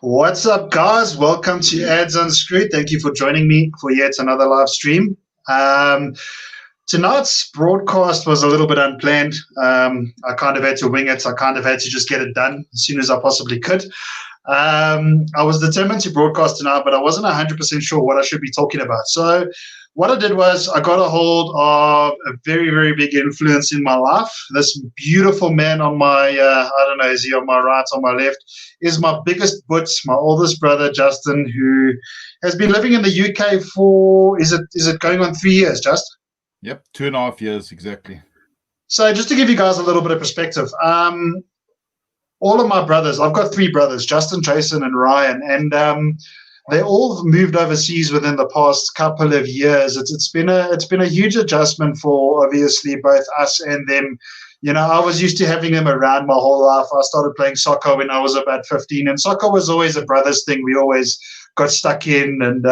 What's up, guys? Welcome to Ads Unscrewed. Thank you for joining me for yet another live stream. Um, Tonight's broadcast was a little bit unplanned. I kind of had to wing it. I kind of had to just get it done as soon as I possibly could. I was determined to broadcast tonight, but I wasn't 100% sure what I should be talking about. So what I did was I got a hold of a very, very big influence in my life. This beautiful man on my, I don't know, is he on my right, on my left, is my biggest butts, my oldest brother, Justin, who has been living in the UK for, is it going on 3 years, Just? Yep, 2.5 years exactly. So just to give you guys a little bit of perspective, all of my brothers, I've got three brothers, Justin, Jason, and Ryan, and they all moved overseas within the past couple of years. It's been a huge adjustment for obviously both us and them. You know, I was used to having them around my whole life. I started playing soccer when I was about 15, and soccer was always a brothers thing. We always got stuck in, and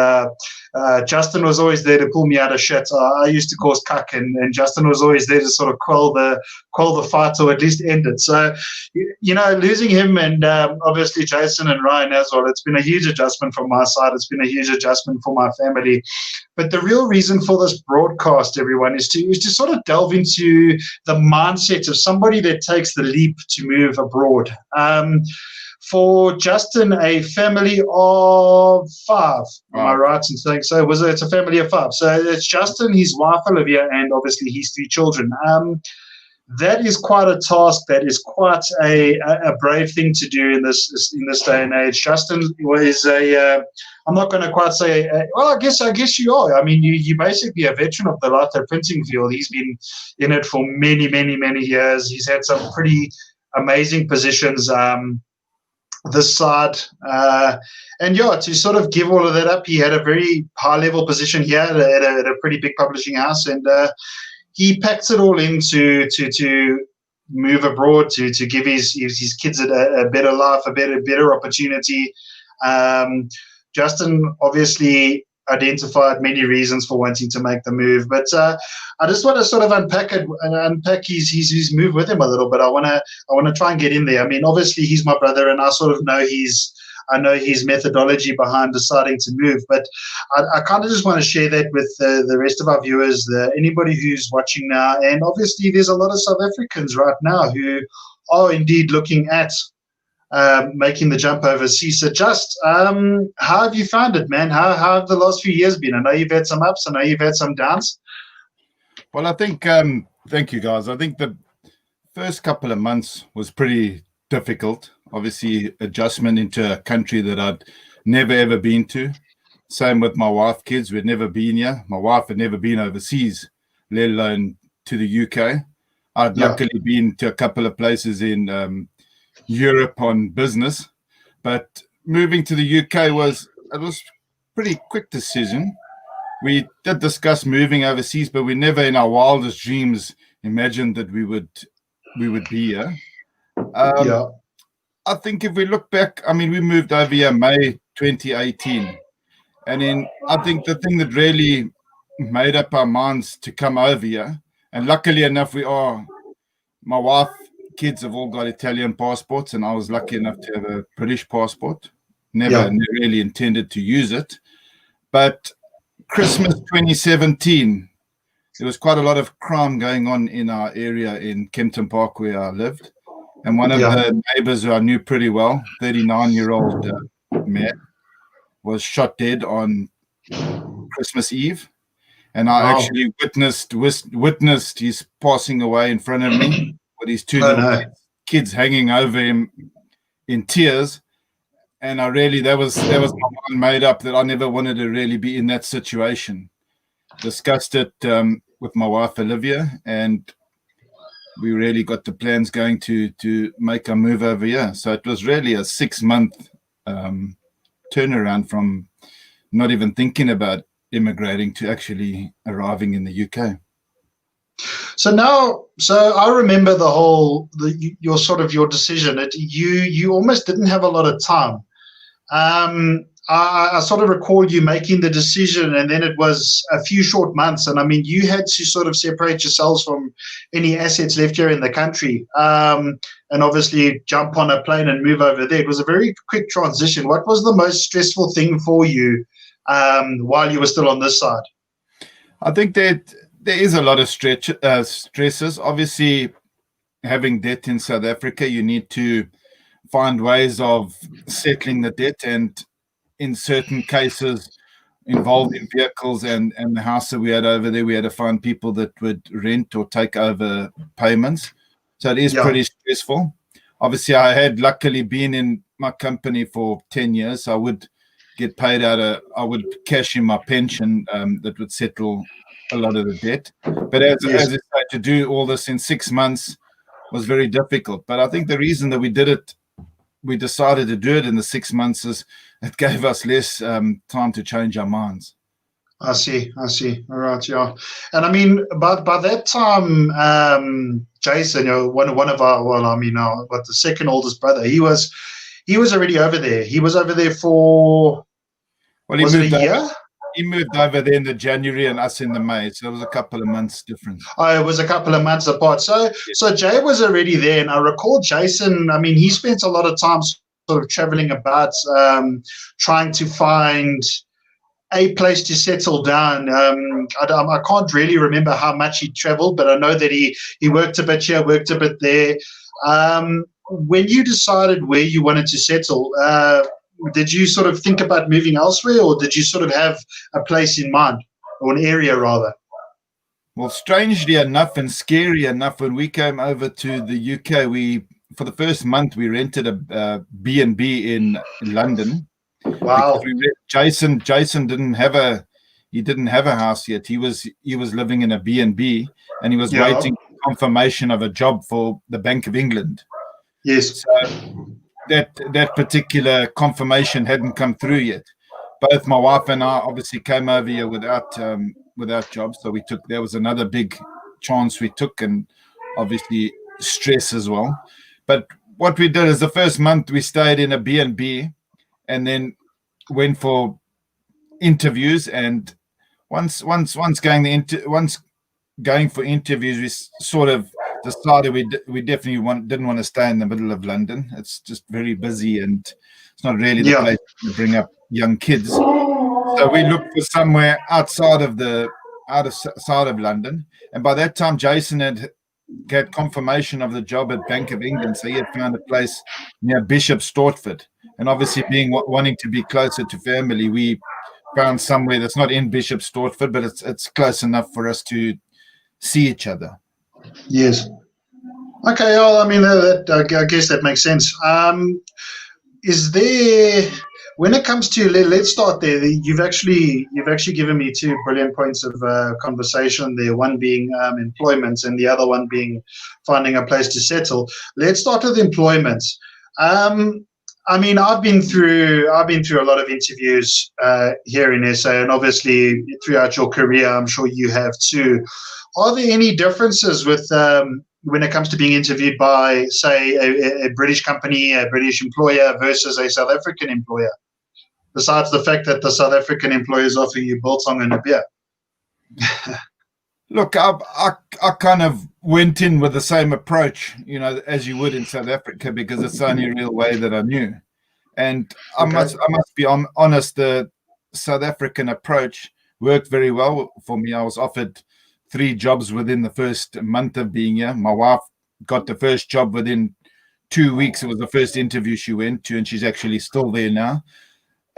Justin was always there to pull me out of shit. I used to cause cuck, and Justin was always there to sort of quell the fight or at least end it. So, you know, losing him and obviously Jason and Ryan as well, it's been a huge adjustment from my side. It's been a huge adjustment for my family. But the real reason for this broadcast, everyone, is to sort of delve into the mindset of somebody that takes the leap to move abroad. For Justin, a family of five. Am I right in saying so? It's a family of five. So it's Justin, his wife Olivia, and obviously his three children. That is quite a task. That is quite a brave thing to do in this day and age. Justin was I'm not going to quite say. Well, I guess you are. I mean, you're basically a veteran of the litho printing field. He's been in it for many, many, many years. He's had some pretty amazing positions. This side, and yeah, to sort of give all of that up, he had a very high level position here at a pretty big publishing house, and he packed it all in to move abroad, to give his kids a better life, a better opportunity. Justin obviously identified many reasons for wanting to make the move, but I just want to sort of unpack his move with him a little bit. I want to try and get in there. I mean, obviously he's my brother, and I sort of know his methodology behind deciding to move, but I kind of just want to share that with the rest of our viewers, anybody who's watching now, and obviously there's a lot of South Africans right now who are indeed looking at making the jump overseas. So just how have you found it, man? How have the last few years been? I know you've had some ups, I know you've had some downs. Well, I think, thank you guys. I think the first couple of months was pretty difficult. Obviously, adjustment into a country that I'd never ever been to. Same with my wife, kids. We'd never been here. My wife had never been overseas, let alone to the UK. I'd luckily been to a couple of places in Europe on business, but moving to the UK was pretty quick decision. We did discuss moving overseas, but we never in our wildest dreams imagined that we would be here. I think if we look back, I mean, we moved over here May 2018, and then I think the thing that really made up our minds to come over here, and luckily enough my wife, kids have all got Italian passports, and I was lucky enough to have a British passport. Never really intended to use it. But Christmas 2017, there was quite a lot of crime going on in our area in Kempton Park where I lived. And one of the neighbors who I knew pretty well, 39-year-old man, was shot dead on Christmas Eve. And I actually witnessed his passing away in front of me, with his two little kids hanging over him in tears. And that was my mind made up that I never wanted to really be in that situation. Discussed it with my wife Olivia, and we really got the plans going to make a move over here. So it was really a 6-month turnaround from not even thinking about immigrating to actually arriving in the UK. So I remember your decision. You almost didn't have a lot of time. I sort of recall you making the decision, and then it was a few short months. And I mean, you had to sort of separate yourselves from any assets left here in the country, and obviously jump on a plane and move over there. It was a very quick transition. What was the most stressful thing for you while you were still on this side? I think that there is a lot of stresses. Obviously, having debt in South Africa, you need to find ways of settling the debt, and in certain cases involved in vehicles and the house that we had over there, we had to find people that would rent or take over payments. So it is pretty stressful. Obviously, I had luckily been in my company for 10 years. So I would get paid I would cash in my pension that would settle a lot of the debt. But as I say, to do all this in 6 months was very difficult. But I think the reason that we decided to do it in the 6 months is it gave us less time to change our minds. I see. All right, yeah. And I mean, by that time, Jason, one of our, the second oldest brother, he was already over there. He was over there for, was it a year? He moved over there in the January and us in the May, so it was a couple of months difference. Oh, it was a couple of months apart. So Jay was already there, and I recall Jason. I mean, he spent a lot of time sort of traveling about, trying to find a place to settle down. I can't really remember how much he traveled, but I know that he worked a bit here, worked a bit there. When you decided where you wanted to settle, did you sort of think about moving elsewhere, or did you sort of have a place in mind, or an area rather? Well, strangely enough and scary enough, when we came over to the UK, for the first month we rented a B&B in London. Wow. Jason didn't have a house yet. He was living in a B&B, and he was waiting for confirmation of a job for the Bank of England. Yes. So that particular confirmation hadn't come through yet. Both my wife and I obviously came over here without jobs, so there was another big chance we took, and obviously stress as well. But what we did is the first month we stayed in a B&B, and then went for interviews. And once going for interviews, we sort of decided we definitely didn't want to stay in the middle of London. It's just very busy, and it's not really the place to bring up young kids. So we looked for somewhere outside of London. And by that time, Jason had confirmation of the job at Bank of England, so he had found a place near Bishop Stortford. And obviously, wanting to be closer to family, we found somewhere that's not in Bishop Stortford, but it's close enough for us to see each other. Yes. Okay. Well, I mean, I guess that makes sense. Is there, when it comes to, let's start there. You've actually given me two brilliant points of conversation there. One being employment, and the other one being finding a place to settle. Let's start with employment. I mean, I've been through a lot of interviews here in SA, and obviously throughout your career, I'm sure you have too. Are there any differences with when it comes to being interviewed by, say, a British company, a British employer versus a South African employer? Besides the fact that the South African employers offer you biltong and a beer. Look, I kind of went in with the same approach, as you would in South Africa, because it's the only real way that I knew. And I must be honest, the South African approach worked very well for me. I was offered 3 jobs within the first month of being here. My wife got the first job within 2 weeks. It was the first interview she went to, and she's actually still there now.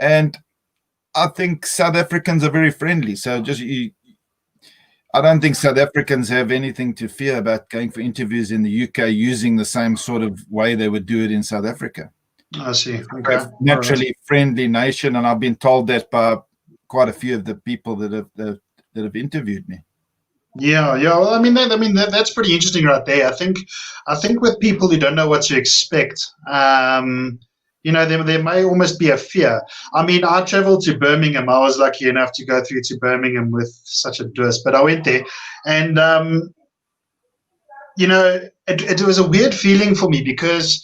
And I think South Africans are very friendly. So I don't think South Africans have anything to fear about going for interviews in the UK using the same sort of way they would do it in South Africa. I see. Okay. Naturally friendly nation, and I've been told that by quite a few of the people that have interviewed me. Yeah. Well, I mean, that's pretty interesting right there. I think with people who don't know what to expect, there may almost be a fear. I mean, I traveled to Birmingham. I was lucky enough to go through to Birmingham with such a durst, but I went there, and it was a weird feeling for me, because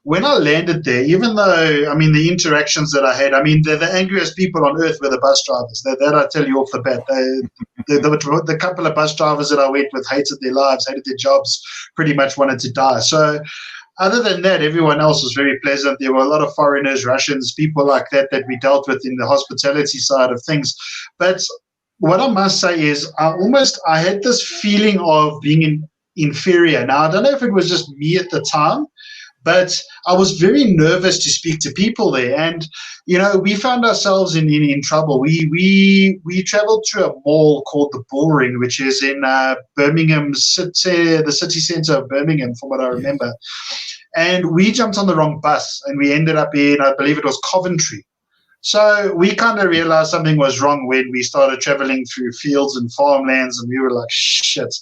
when I landed there, even though, I mean, the interactions that I had, I mean, the angriest people on earth were the bus drivers. That I tell you off the bat. The couple of bus drivers that I went with hated their lives, hated their jobs, pretty much wanted to die. So other than that, everyone else was very pleasant. There were a lot of foreigners, Russians, people like that we dealt with in the hospitality side of things. But what I must say is I had this feeling of being inferior. Now, I don't know if it was just me at the time, but I was very nervous to speak to people there. And, we found ourselves in trouble. We traveled through a mall called the Bullring, which is in Birmingham City, the city centre of Birmingham, from what I remember. And we jumped on the wrong bus and we ended up in, I believe it was Coventry. So we kind of realized something was wrong when we started traveling through fields and farmlands, and we were like, shit,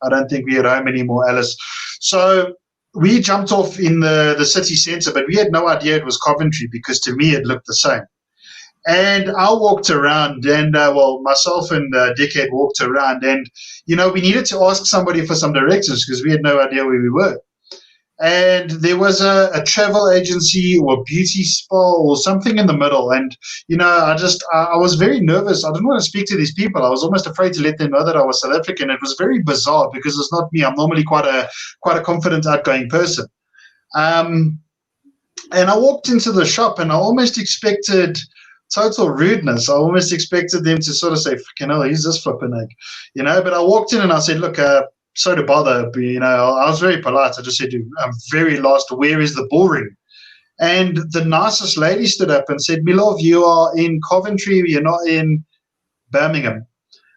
I don't think we're at home anymore, Alice. So we jumped off in the city centre, but we had no idea it was Coventry because to me it looked the same. And I walked around and, myself and Dickhead walked around and, we needed to ask somebody for some directions because we had no idea where we were. And there was a travel agency or beauty spa or something in the middle. And, I was very nervous. I didn't want to speak to these people. I was almost afraid to let them know that I was South African. It was very bizarre because it's not me. I'm normally quite a confident, outgoing person. And I walked into the shop and I almost expected total rudeness. I almost expected them to sort of say, fucking hell, he's this flipping egg, But I walked in and I said, look, sorry to bother, but, I was very polite. I just said, I'm very lost. Where is the Bullring? And the nicest lady stood up and said, Milov, you are in Coventry. You're not in Birmingham.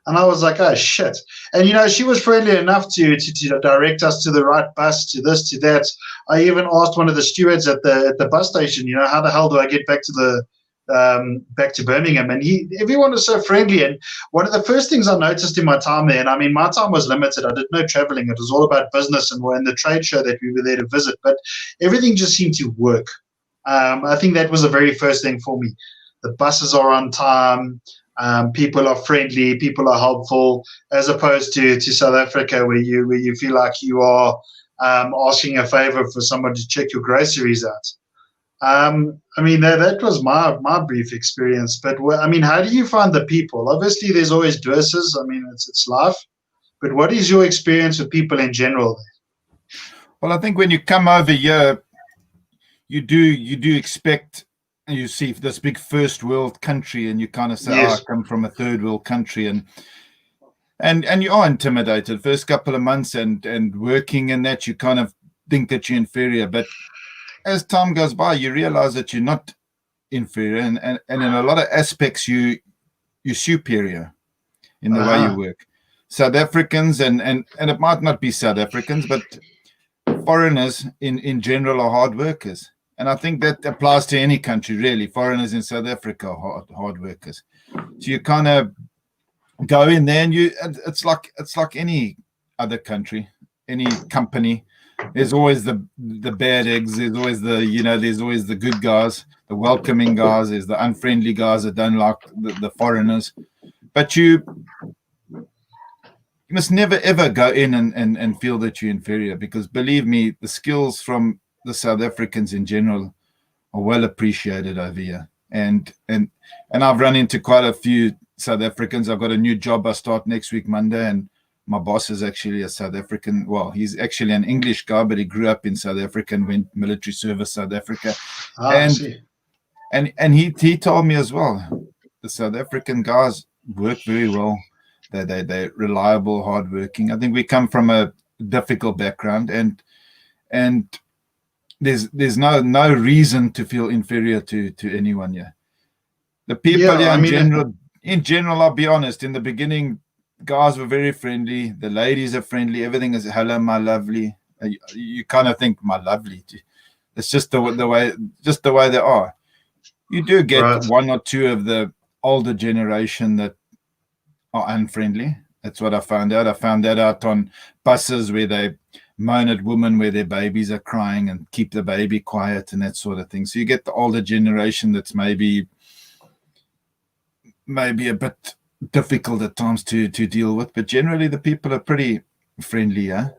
And I was like, oh, shit. And, she was friendly enough to direct us to the right bus, to this, to that. I even asked one of the stewards at the bus station, how the hell do I get back to Birmingham? And everyone was so friendly. And one of the first things I noticed in my time there, and I mean, my time was limited. I did no traveling. It was all about business and the trade show that we were there to visit. But everything just seemed to work. I think that was the very first thing for me. The buses are on time. People are friendly. People are helpful, as opposed to South Africa, where you feel like you are asking a favor for someone to check your groceries out. I mean, that was my brief experience. But how do you find the people? Obviously, there's always dresses. I mean, it's life. But what is your experience with people in general? Well, I think when you come over here, you do expect, and you see this big first world country, and you kind of say, yes, I come from a third world country, and you are intimidated first couple of months, and working in that, you kind of think that you're inferior, but as time goes by, you realize that you're not inferior, and in a lot of aspects, you're superior in the way you work. South Africans, and it might not be South Africans, but foreigners in general are hard workers. And I think that applies to any country, really. Foreigners in South Africa are hard workers. So you kind of go in there, and it's like any other country, any company. There's always the bad eggs. There's always there's always the good guys, the welcoming guys. There's the unfriendly guys that don't like the foreigners. But you must never, ever go in and feel that you're inferior, because believe me, the skills from the South Africans in general are well appreciated over here. And I've run into quite a few South Africans. I've got a new job I start next week, Monday, and my boss is actually a South African. Well, he's actually an English guy, but he grew up in South Africa and went military service South Africa. And he told me as well, the South African guys work very well. They're reliable, hardworking. I think we come from a difficult background, and there's no reason to feel inferior to anyone here. The people here in general, I'll be honest, in the beginning, guys were very friendly. The ladies are friendly. Everything is hello, my lovely. You kind of think my lovely. It's just the way they are. You do get one or two of the older generation that are unfriendly. That's what I found out. I found that out on buses where they moan at women where their babies are crying and keep the baby quiet and that sort of thing. So you get the older generation that's maybe a bit difficult at times to deal with, but generally the people are pretty friendly. A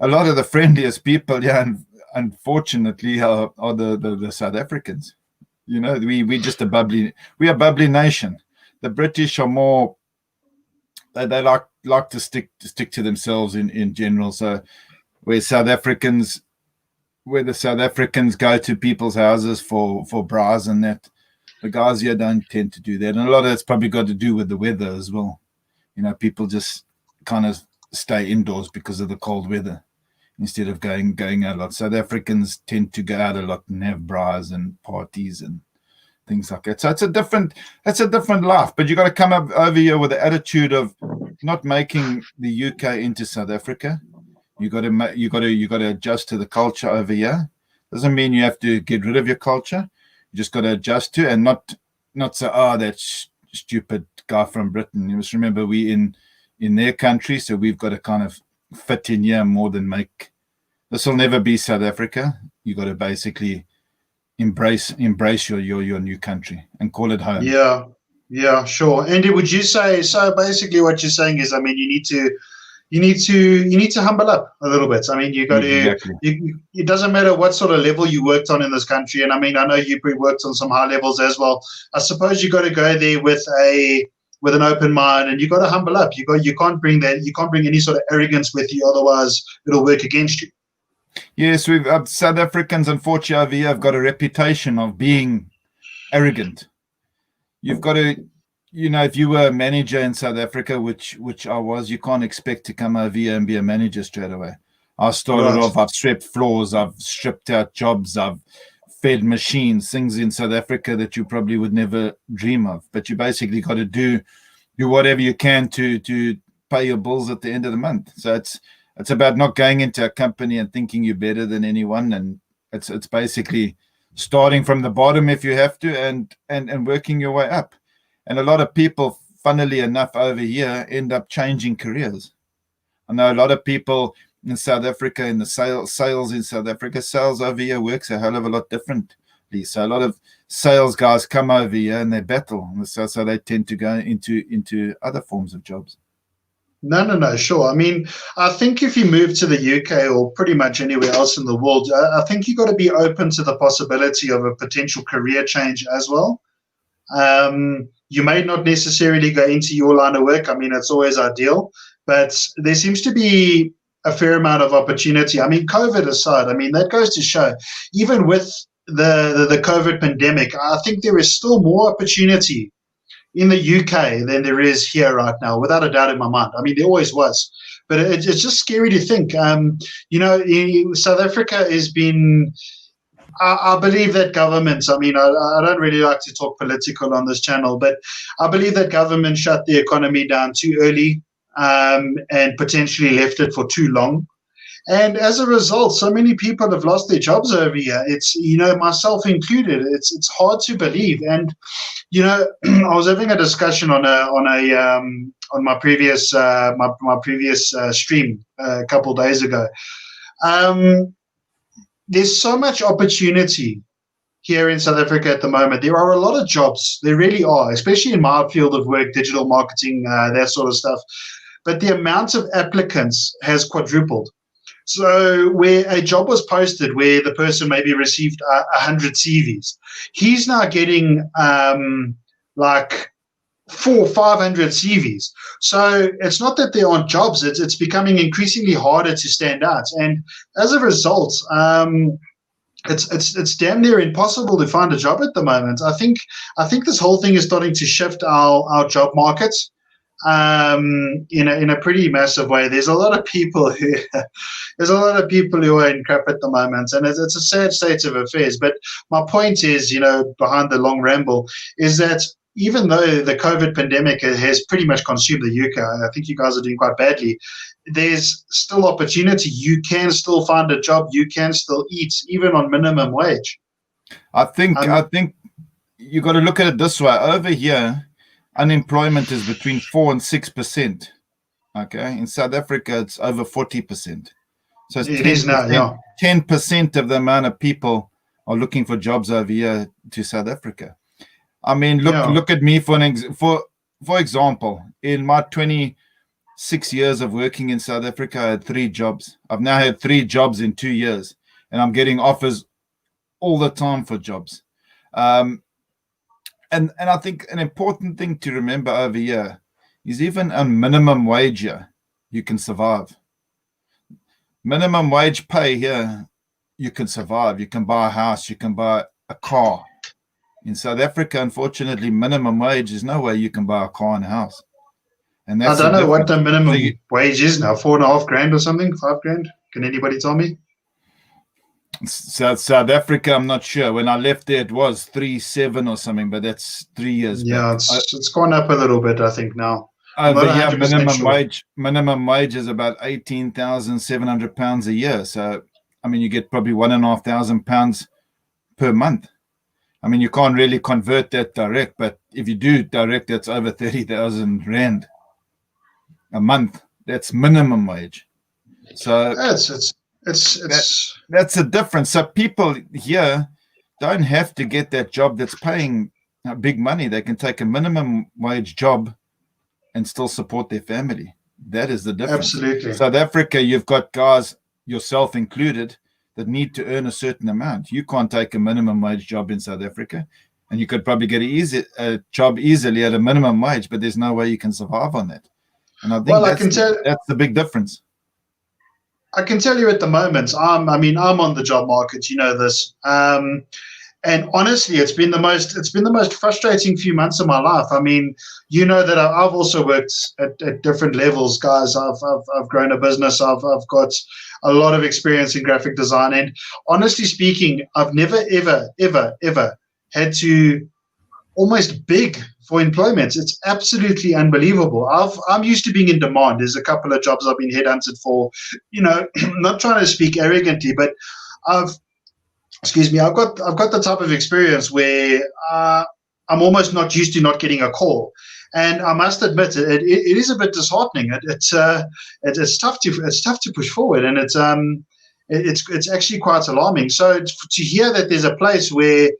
lot of the friendliest people, and unfortunately, are the South Africans. We just a bubbly nation. The British are more, they like to stick to themselves in general. So where the South Africans go to people's houses for bras and that, the guys here don't tend to do that. And a lot of it's probably got to do with the weather as well. People just kind of stay indoors because of the cold weather instead of going out a lot. South Africans tend to go out a lot and have bras and parties and things like that. So it's a different life. But you got to come up over here with the attitude of not making the UK into South Africa. You got to adjust to the culture over here. Doesn't mean you have to get rid of your culture. You just got to adjust to, and not say, oh, that stupid guy from Britain. You must remember we in their country, so we've got to kind of fit in here more than make. This will never be South Africa. You got to basically embrace your new country and call it home. Yeah, sure. Andy, would you say so? Basically, what you're saying is, I mean, you need to humble up a little bit. I mean, you got to. It doesn't matter what sort of level you worked on in this country, and I mean, I know you worked on some high levels as well. I suppose you got to go there with an open mind, and you got to humble up. You can't bring any sort of arrogance with you, otherwise it'll work against you. Yes, we've South Africans, unfortunately, over here have got a reputation of being arrogant. You've got to, if you were a manager in South Africa, which I was, you can't expect to come over here and be a manager straight away. I started off, I've swept floors, I've stripped out jobs, I've fed machines, things in South Africa that you probably would never dream of. But you basically got to do whatever you can to pay your bills at the end of the month. So it's about not going into a company and thinking you're better than anyone, and it's basically starting from the bottom if you have to, and working your way up. And a lot of people, funnily enough, over here end up changing careers. I know a lot of people in South Africa, in the sales in South Africa, sales over here works a hell of a lot differently. So a lot of sales guys come over here and they battle, so they tend to go into other forms of jobs. No, sure. I mean, I think if you move to the UK or pretty much anywhere else in the world, I think you got to be open to the possibility of a potential career change as well. You may not necessarily go into your line of work. I mean, it's always ideal, but there seems to be a fair amount of opportunity. I mean, COVID aside, I mean, that goes to show, even with the COVID pandemic, I think there is still more opportunity in the UK than there is here right now, without a doubt in my mind. I mean, there always was, but it's just scary to think. South Africa has been. I believe that governments, I mean, I don't really like to talk political on this channel, but I believe that government shut the economy down too early and potentially left it for too long. And as a result, so many people have lost their jobs over here. It's, myself included. It's hard to believe. And, I was having a discussion on my previous stream a couple of days ago. There's so much opportunity here in South Africa at the moment. There are a lot of jobs. There really are, especially in my field of work, digital marketing, that sort of stuff. But the amount of applicants has quadrupled. So where a job was posted where the person maybe received 100 CVs, he's now getting like 400 or 500 CVs. So it's not that there aren't jobs, it's becoming increasingly harder to stand out. And as a result, it's damn near impossible to find a job at the moment. I think this whole thing is starting to shift our job markets in a pretty massive way. There's a lot of people who are in crap at the moment, and it's a sad state of affairs. But my point is, behind the long ramble, is that even though the COVID pandemic has pretty much consumed the UK, I think you guys are doing quite badly. There's still opportunity. You can still find a job. You can still eat, even on minimum wage. I think you got to look at it this way. Over here, unemployment is between 4% and 6%. Okay, in South Africa, it's over 40%. So it's 10% of the amount of people are looking for jobs over here to South Africa. I mean, look at me for example. In my 26 years of working in South Africa, I had 3 jobs. I've now had 3 jobs in 2 years. and I'm getting offers all the time for jobs. And I think an important thing to remember over here is even a minimum wage here, you can survive. Minimum wage pay here, you can survive. You can buy a house, you can buy a car. In South Africa, unfortunately, minimum wage is no way you can buy a car and a house. And that's I don't know what the minimum wage is now, $4,500 or something, $5,000. Can anybody tell me? South Africa, I'm not sure. When I left there, it was 3,700 or something, but that's 3 years back. It's gone up a little bit, I think now. Over here, minimum wage is about £18,700 a year. So, I mean, you get probably £1,500 per month. I mean, you can't really convert that direct, but if you do direct, that's over 30,000 rand a month. That's minimum wage. So that's a difference. So people here don't have to get that job that's paying big money. They can take a minimum wage job and still support their family. That is the difference. Absolutely. South Africa, you've got guys, yourself included, that need to earn a certain amount. You can't take a minimum wage job in South Africa, and you could probably get a job easily at a minimum wage, but there's no way you can survive on that. And I think that's the big difference. I can tell you at the moment, I'm on the job market, you know this. And honestly, it's been the most frustrating few months of my life. I mean, you know that I've also worked at different levels, guys. I've grown a business. I've got a lot of experience in graphic design. And honestly speaking, I've never, ever had to almost beg for employment. It's absolutely unbelievable. I'm used to being in demand. There's a couple of jobs I've been headhunted for, you know, not trying to speak arrogantly, but I've got the type of experience where I'm almost not used to not getting a call, and I must admit it is a bit disheartening. It's tough to push forward, and it's actually quite alarming. So to hear that there's a place where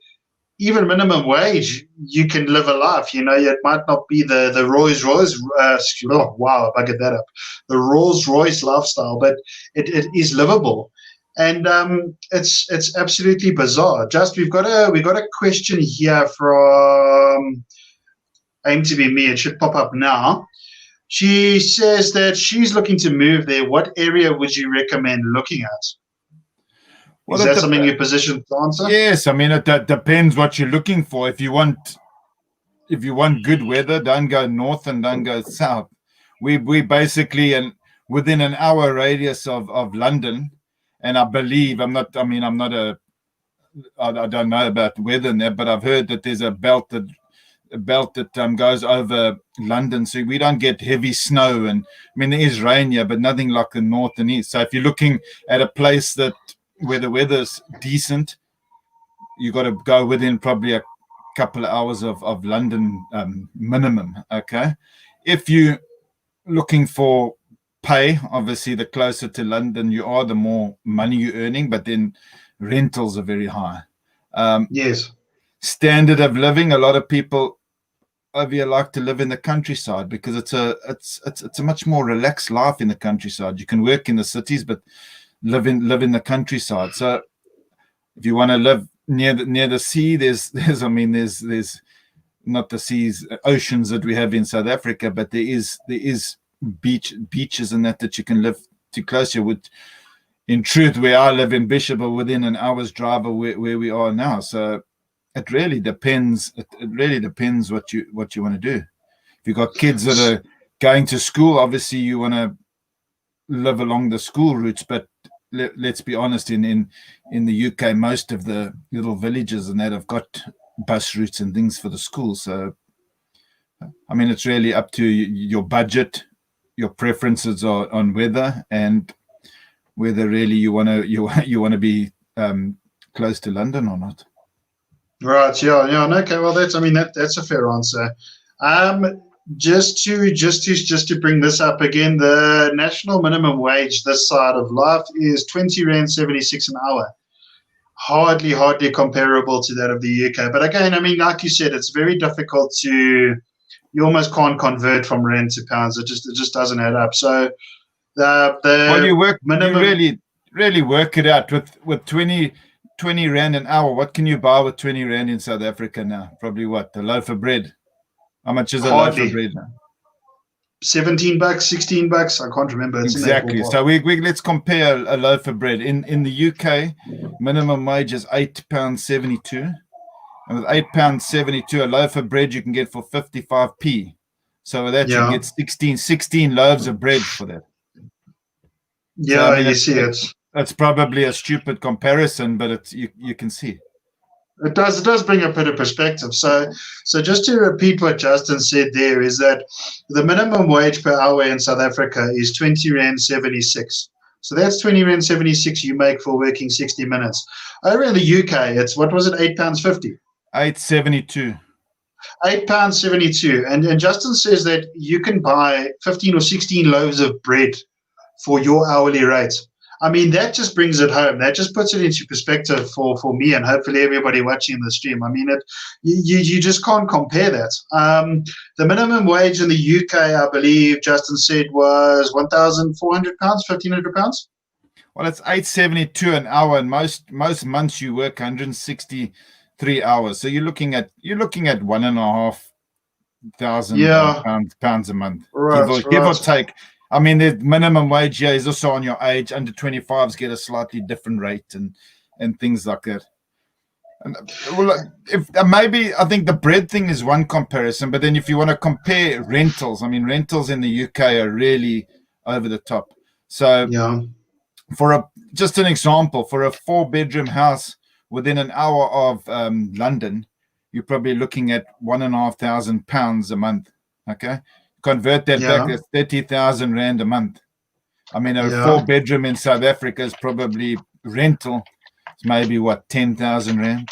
even minimum wage you can live a life, you know, it might not be the Rolls Royce. Wow, if I get that up, the Rolls Royce lifestyle, but it is livable. And it's absolutely bizarre. Just we got a question here from aim to be me. It should pop up now. She says that she's looking to move there. What area would you recommend looking at? Well, is that something you're positioned to answer? Yes, I mean it depends what you're looking for. If you want good weather, don't go north and don't go south. We basically within an hour radius of London. And I believe I don't know about weather in there, but I've heard that there's a belt that goes over London, so we don't get heavy snow. And I mean, there is rain here, but nothing like the north and east. So if you're looking at a place where the weather's decent, you got to go within probably a couple of hours of London minimum. Okay, if you're looking for pay, obviously the closer to London you are, the more money you're earning, but then rentals are very high. Yes. Standard of living, a lot of people over here like to live in the countryside because it's a much more relaxed life in the countryside. You can work in the cities, but live in the countryside. So if you want to live near the sea, there's not the seas, oceans that we have in South Africa, but there is beaches and that you can live too close to. With in truth, where I live in Bishop are within an hour's drive of where we are now. So it really depends. It really depends what you want to do. If you've got kids that are going to school, obviously you want to live along the school routes. But let's be honest, in the UK, most of the little villages and that have got bus routes and things for the school. So I mean, it's really up to your budget, your preferences on weather, and whether really you want to be close to London or not. Right. Yeah. Okay. Well, that's a fair answer. Just to bring this up again, the national minimum wage this side of life is 20 Rand 76 an hour. Hardly comparable to that of the UK. But again, I mean, like you said, it's very difficult to. You almost can't convert from rand to pounds. It just doesn't add up. So the well, you work minimum. really work it out with 20 rand an hour. What can you buy with 20 rand in South Africa now? Probably what? A loaf of bread. How much is a loaf of Hardly. bread now? $17, $16. I can't remember. It's Exactly. in that So we let's compare a loaf of bread. In the UK, minimum wage is £8.72. And with £8.72, a loaf of bread you can get for 55p. So with that, you can get 16 loaves of bread for that. Yeah, so, I mean, you see it. It's probably a stupid comparison, but it's you can see. It does bring a bit of perspective. So just to repeat what Justin said there is that the minimum wage per hour in South Africa is 20 Rand 76. So that's 20 Rand 76 you make for working 60 minutes. Over in the UK, it's, what was it, £8.50? £8.72. £8.72. And Justin says that you can buy 15 or 16 loaves of bread for your hourly rate. I mean, that just brings it home. That just puts it into perspective for me and hopefully everybody watching the stream. I mean, you just can't compare that. The minimum wage in the UK, I believe Justin said, was £1,400, £1,500. Well, it's $8.72 an hour, and most months you work 163 hours. So you're looking at £1,500 pounds a month, right, give or take. I mean, the minimum wage here is also on your age. Under 25s get a slightly different rate and things like that. And maybe I think the bread thing is one comparison, but then if you want to compare rentals, I mean, rentals in the UK are really over the top. So just an example, for a 4-bedroom house within an hour of London, you're probably looking at £1,500 a month. Okay. Convert that back, that's 30,000 Rand a month. I mean, a 4-bedroom in South Africa is probably rental. It's maybe 10,000 Rand.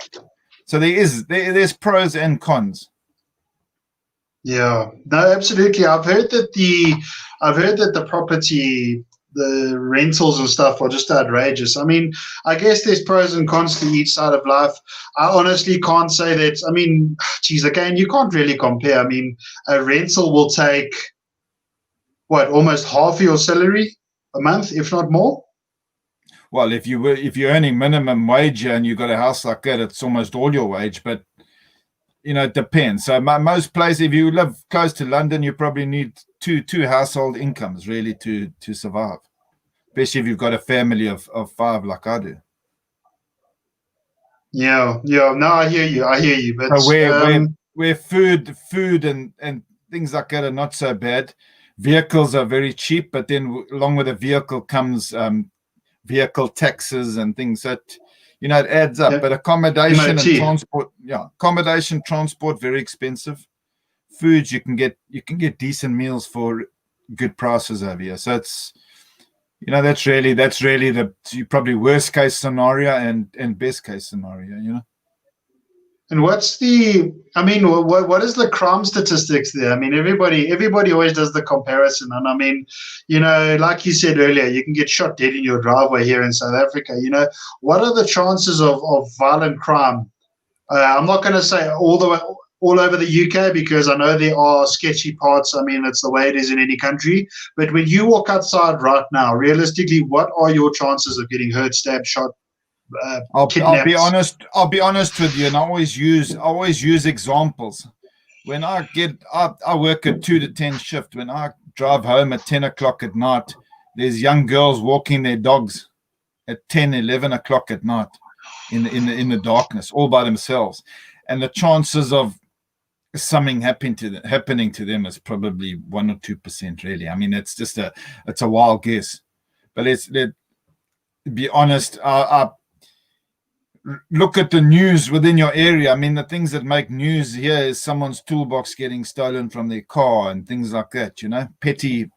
So there's pros and cons. Yeah, no, absolutely. I've heard that the property, the rentals and stuff are just outrageous. I mean, I guess there's pros and cons to each side of life. I honestly can't say that. I mean, geez, again, you can't really compare. I mean, a rental will take, almost half your salary a month, if not more? Well, if you're earning minimum wage and you've got a house like that, it's almost all your wage, but it depends. So most places, if you live close to London, you probably need two household incomes really to survive, especially if you've got a family of 5 like I do. Yeah. No, I hear you. But so where food and things like that are not so bad, vehicles are very cheap, but then along with a vehicle comes vehicle taxes and things that it adds up. But accommodation and transport very expensive. Foods you can get decent meals for good prices over here. So it's that's really the probably worst case scenario and best case scenario. And what is the crime statistics there? I mean, everybody always does the comparison. And I mean, like you said earlier, you can get shot dead in your driveway here in South Africa. What are the chances of violent crime? I'm not going to say all over the UK, because I know there are sketchy parts. I mean, it's the way it is in any country. But when you walk outside right now, realistically, what are your chances of getting hurt, stabbed, shot? I'll be honest with you, and I always use examples. When I work a 2 to 10 shift. When I drive home at 10 o'clock at night, there's young girls walking their dogs at 10, 11 o'clock at night in the darkness, all by themselves, and the chances of something happening to them is probably 1 or 2%. Really, I mean, it's a wild guess, but be honest. Look at the news within your area. I mean, the things that make news here is someone's toolbox getting stolen from their car and things like that. Petty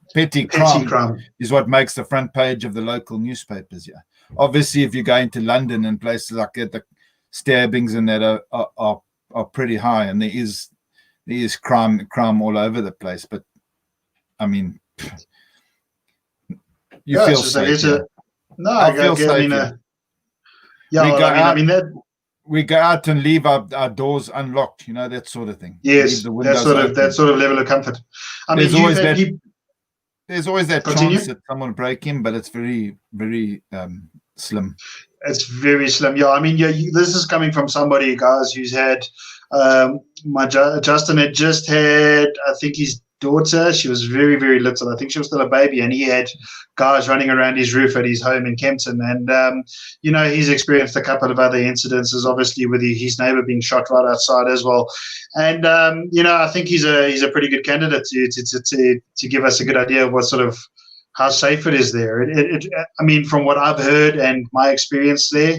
crime is what makes the front page of the local newspapers here. Obviously, if you go into London and places like that, the stabbings and that are pretty high, and there is crime all over the place. But I mean, you feel safe. I feel safe. We go out and leave our doors unlocked, that sort of thing. Yes, that sort of level of comfort. I mean, there's always that chance that someone will break in, but it's very, very slim. It's very slim. Yeah, I mean, this is coming from somebody, guys, who's had Justin had just had, I think, his daughter. She was very, very little. I think she was still a baby, and he had guys running around his roof at his home in Kempton. And he's experienced a couple of other incidences, obviously with his neighbour being shot right outside as well. And I think he's a pretty good candidate to give us a good idea of what sort of how safe it is there. I mean, from what I've heard and my experience there,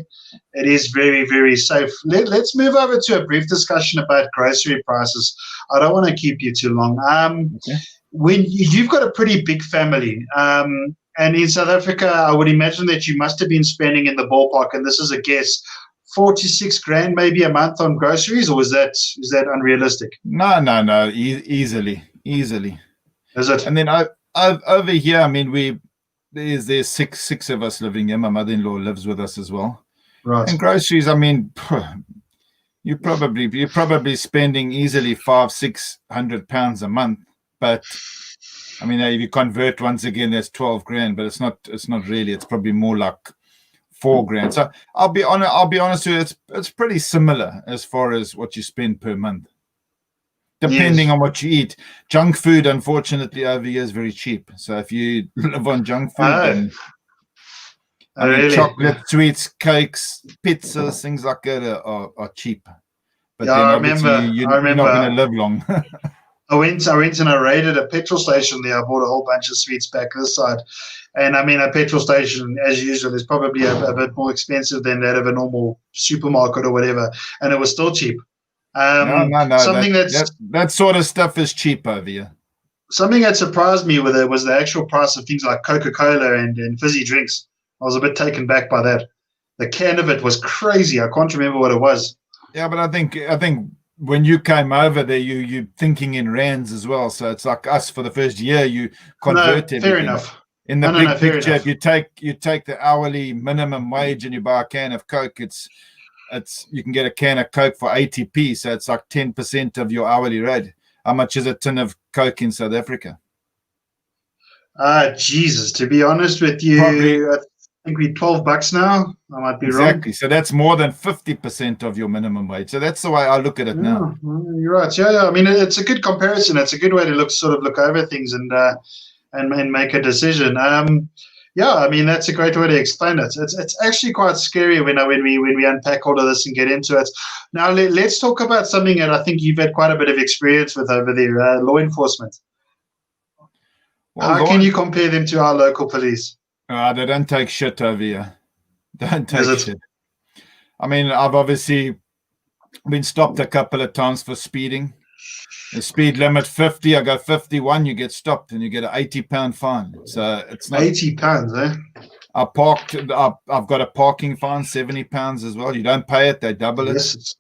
it is very, very safe. Let's move over to a brief discussion about grocery prices. I don't want to keep you too long. Okay. When you've got a pretty big family, and in South Africa, I would imagine that you must have been spending in the ballpark, and this is a guess, 46 grand maybe a month on groceries, or is that unrealistic? No, easily. Is it? And then over here, I mean, there's six of us living here. My mother-in-law lives with us as well. Right. And groceries, I mean, you're probably spending easily £500-600 a month. But I mean, if you convert once again, that's 12 grand. But it's not really. It's probably more like 4 grand. So I'll be honest with you. It's pretty similar as far as what you spend per month, depending on what you eat. Junk food, unfortunately, over here is very cheap. So if you live on junk food, then really? Chocolate, sweets, cakes, pizzas, things like that are cheap. But yeah, then I obviously remember. you're not going to live long. I went and I raided a petrol station there. I bought a whole bunch of sweets back this side. And I mean, a petrol station, as usual, is probably a bit more expensive than that of a normal supermarket or whatever. And it was still cheap. No. Something that sort of stuff is cheap over here. Something that surprised me with it was the actual price of things like Coca-Cola and fizzy drinks. I was a bit taken back by that. The can of it was crazy. I can't remember what it was. Yeah, but I think when you came over there, you're thinking in rands as well. So it's like us for the first year, you convert everything. Fair enough. In the big picture, if you take the hourly minimum wage and you buy a can of Coke, it's you can get a can of Coke for 80p. So it's like 10% of your hourly rate. How much is a tin of Coke in South Africa? Jesus, to be honest with you, probably, I think we're $12 now. I might be wrong. Exactly. So that's more than 50% of your minimum wage. So that's the way I look at it now. You're right. Yeah. I mean, it's a good comparison. It's a good way to look over things and make a decision. Yeah, I mean, that's a great way to explain it. It's actually quite scary when we unpack all of this and get into it. Now, let's talk about something that I think you've had quite a bit of experience with over there, law enforcement. Well, how can you compare them to our local police? They don't take shit over here. Don't take shit. I mean, I've obviously been stopped a couple of times for speeding. The speed limit 50, I go 51, you get stopped and you get an £80 fine. So it's not £80, eh? I've got a parking fine, £70 as well. You don't pay it, they double it.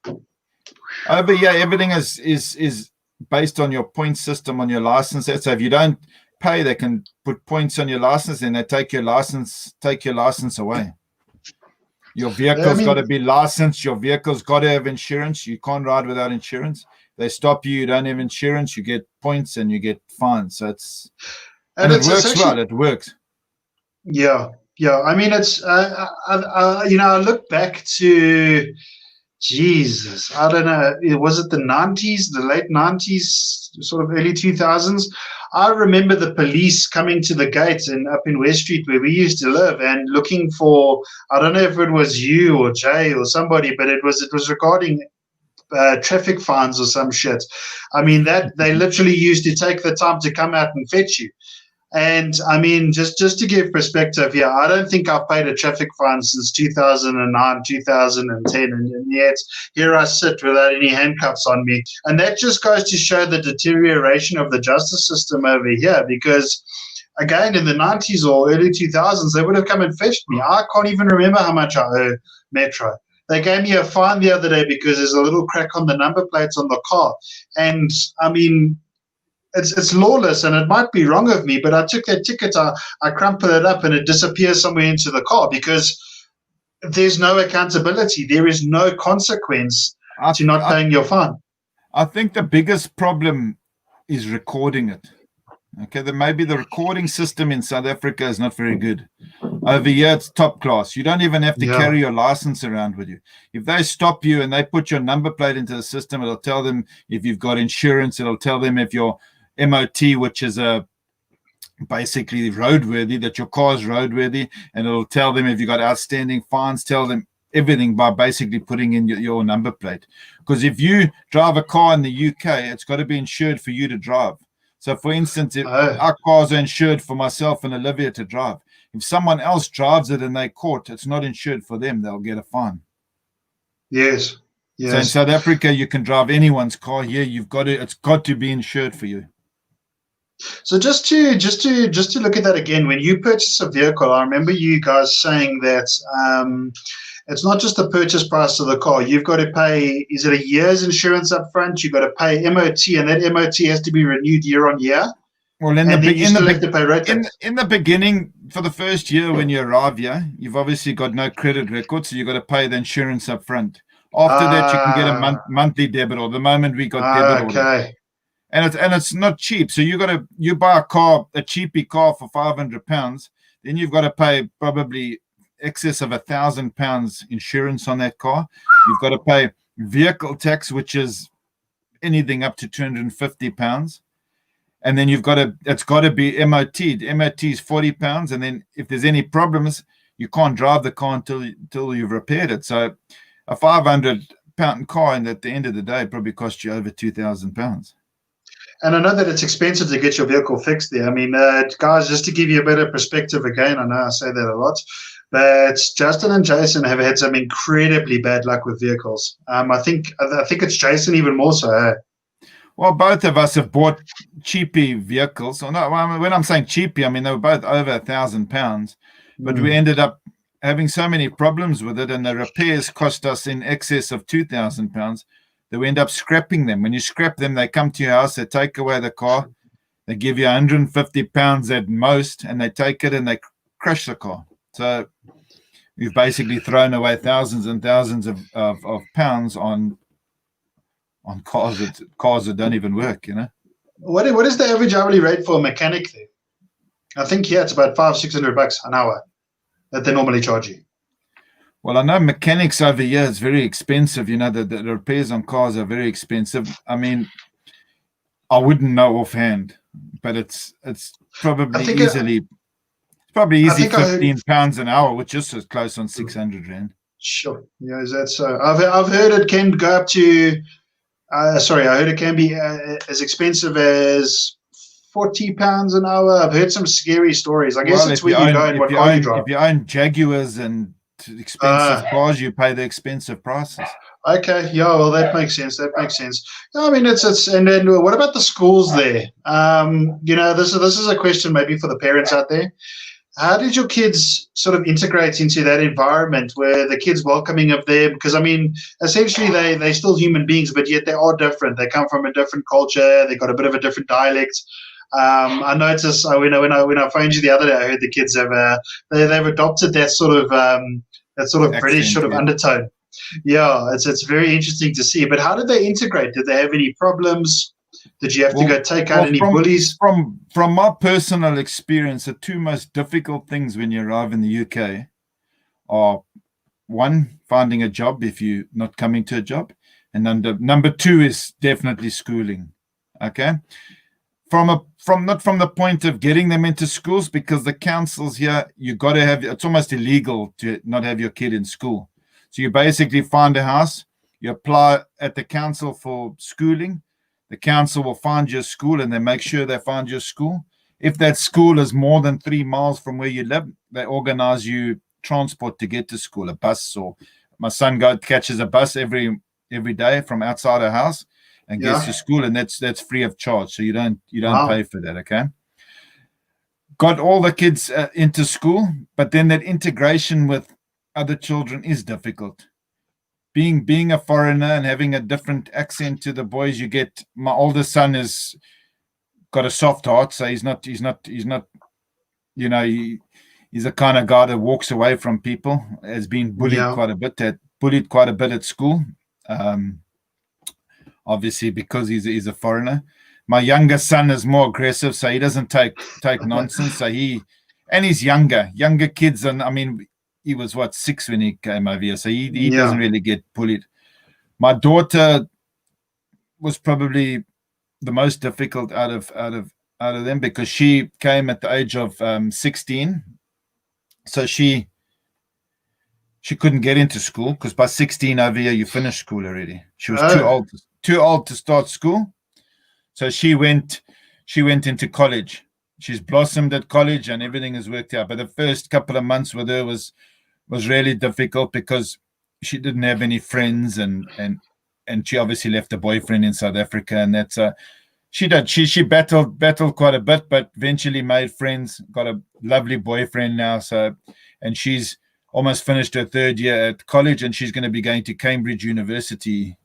Over here, everything is based on your point system on your license. So if you don't pay, they can put points on your license and they take your license away. Your vehicle's got to be licensed. Your vehicle's got to have insurance. You can't ride without insurance. They stop you. You don't have insurance. You get points and you get fines. So it works well. It works. Yeah. I mean, it's I look back to Jesus. I don't know. Was it the 90s, the late 90s, sort of early 2000s? I remember the police coming to the gate and up in West Street where we used to live and looking for, I don't know if it was you or Jay or somebody, but it was regarding traffic fines or some shit. I mean, that they literally used to take the time to come out and fetch you. And I mean, just to give perspective, yeah, I don't think I've paid a traffic fine since 2009, 2010, and yet here I sit without any handcuffs on me. And that just goes to show the deterioration of the justice system over here, because again, in the 90s or early 2000s, they would have come and fetched me. I can't even remember how much I owe Metro. They gave me a fine the other day because there's a little crack on the number plates on the car. And I mean, it's lawless, and it might be wrong of me, but I took that ticket, I crumpled it up, and it disappears somewhere into the car because there's no accountability. There is no consequence to not paying your fine. I think the biggest problem is recording it. Okay, maybe the recording system in South Africa is not very good. Over here, it's top class. You don't even have to Yeah. carry your license around with you. If they stop you and they put your number plate into the system, it'll tell them if you've got insurance. It'll tell them if your MOT, which is basically roadworthy, that your car's roadworthy, and it'll tell them if you've got outstanding fines. Tell them everything by basically putting in your number plate. Because if you drive a car in the UK, it's got to be insured for you to drive. So, for instance, if our cars are insured for myself and Olivia to drive, if someone else drives it and they caught, it's not insured for them. They'll get a fine. Yes. So in South Africa, you can drive anyone's car. Here, it's got to be insured for you. So just to look at that again, when you purchase a vehicle, I remember you guys saying that it's not just the purchase price of the car. You've got to pay, is it a year's insurance up front? You've got to pay MOT, and that MOT has to be renewed year on year. Well, in the beginning, for the first year when you arrive here, you've obviously got no credit record, so you've got to pay the insurance up front. After that, you can get a monthly debit, or the moment we got debit order. Okay. And it's not cheap. So you buy a cheapy car for £500, then you've got to pay probably excess of £1,000 insurance on that car. You've got to pay vehicle tax, which is anything up to £250. And then it's got to be MOT. MOT is £40, and then if there's any problems, you can't drive the car until you've repaired it. So a £500 car, and at the end of the day, probably cost you over £2,000. And I know that it's expensive to get your vehicle fixed there. I mean, guys, just to give you a better perspective again, I know I say that a lot, but Justin and Jason have had some incredibly bad luck with vehicles. I think it's Jason even more so. Eh? Well, both of us have bought cheapy vehicles. Or no, when I'm saying cheapy, I mean they were both over £1,000, but we ended up having so many problems with it, and the repairs cost us in excess of £2,000 that we end up scrapping them. When you scrap them, they come to your house, they take away the car, they give you £150 at most, and they take it and they crash the car. So we've basically thrown away thousands and thousands of pounds on cars that don't even work, you know. What is the average hourly rate for a mechanic there? I think here it's about $500-600 an hour that they normally charge you. Well, I know mechanics over here is very expensive. You know, the repairs on cars are very expensive. I mean, I wouldn't know offhand, but it's probably easy £15 an hour, which is just close on 600 rand. Sure, yeah, is that so? I've heard it can go up to. I heard it can be as expensive as £40 an hour. I've heard some scary stories. I guess it's where you go and what car you drive. If you own Jaguars and expensive cars, you pay the expensive prices. Okay, yeah, well, that makes sense. I mean, it's and then what about the schools there? You know, this is a question maybe for the parents out there. How did your kids sort of integrate into that environment? Where the kids welcoming of them? Because I mean, essentially they're still human beings, but yet they are different. They come from a different culture. They got a bit of a different dialect. I noticed when I phoned you the other day, I heard the kids have they've adopted that sort of accent, British sort of undertone. Yeah, it's very interesting to see. But how did they integrate? Did they have any problems? Did you have to go take out any bullies? From my personal experience, the two most difficult things when you arrive in the UK are, one, finding a job if you're not coming to a job, and number two is definitely schooling. Okay, not from the point of getting them into schools, because the councils here, you got to have, it's almost illegal to not have your kid in school. So you basically find a house, you apply at the council for schooling. The council will find your school, and they make sure they find your school. If that school is more than 3 miles from where you live, they organize you transport to get to school, a bus. Or my son catches a bus every day from outside our house and gets to school, and that's free of charge. So you don't pay for that. Okay. Got all the kids into school, but then that integration with other children is difficult. Being a foreigner and having a different accent to the boys, you get. My oldest son has got a soft heart, so he's not. You know, he's the kind of guy that walks away from people. Has been bullied quite a bit at school. Obviously, because he's a foreigner. My younger son is more aggressive, so he doesn't take nonsense. So and he's younger kids. And I mean, he was 6 when he came over here, so he doesn't really get bullied. My daughter was probably the most difficult out of them, because she came at the age of 16, so she couldn't get into school, because by 16 over here you finish school already. She was too old to start school, so she went into college. She's blossomed at college and everything has worked out. But the first couple of months with her was really difficult, because she didn't have any friends, and she obviously left a boyfriend in South Africa, and that's she battled quite a bit, but eventually made friends, got a lovely boyfriend now. So, and she's almost finished her third year at college, and she's going to be going to Cambridge University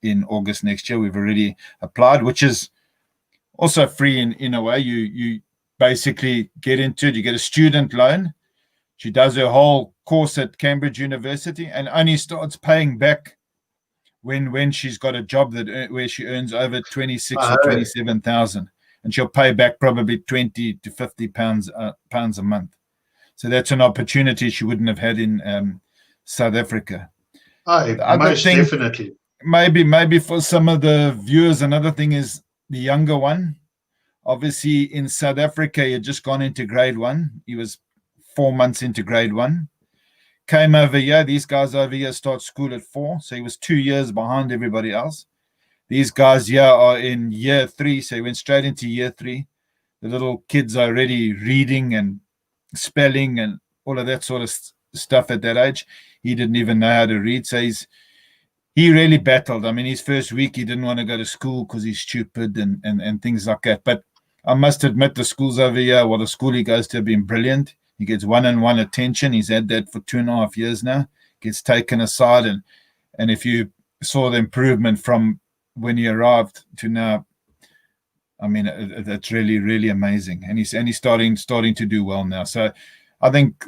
in August next year. We've already applied, which is also free in a way. You basically get into it. You get a student loan. She does her whole course at Cambridge University and only starts paying back when she's got a job where she earns over 26 or 27,000, and she'll pay back probably 20 to 50 pounds a month. So that's an opportunity she wouldn't have had in South Africa. Most definitely. Maybe for some of the viewers, another thing is the younger one. Obviously, in South Africa, he had just gone into grade 1. He was 4 months into grade 1. Came over here. These guys over here start school at 4, so he was 2 years behind everybody else. These guys here are in year 3, so he went straight into year 3. The little kids are already reading and spelling and all of that sort of stuff at that age. He didn't even know how to read, so he really battled. I mean, his first week, he didn't want to go to school because he's stupid and things like that. But I must admit, the schools over here, the school he goes to have been brilliant. He gets one-on-one attention. He's had that for 2.5 years now. Gets taken aside, and if you saw the improvement from when he arrived to now, I mean, that's really, really amazing. And he's starting to do well now. So I think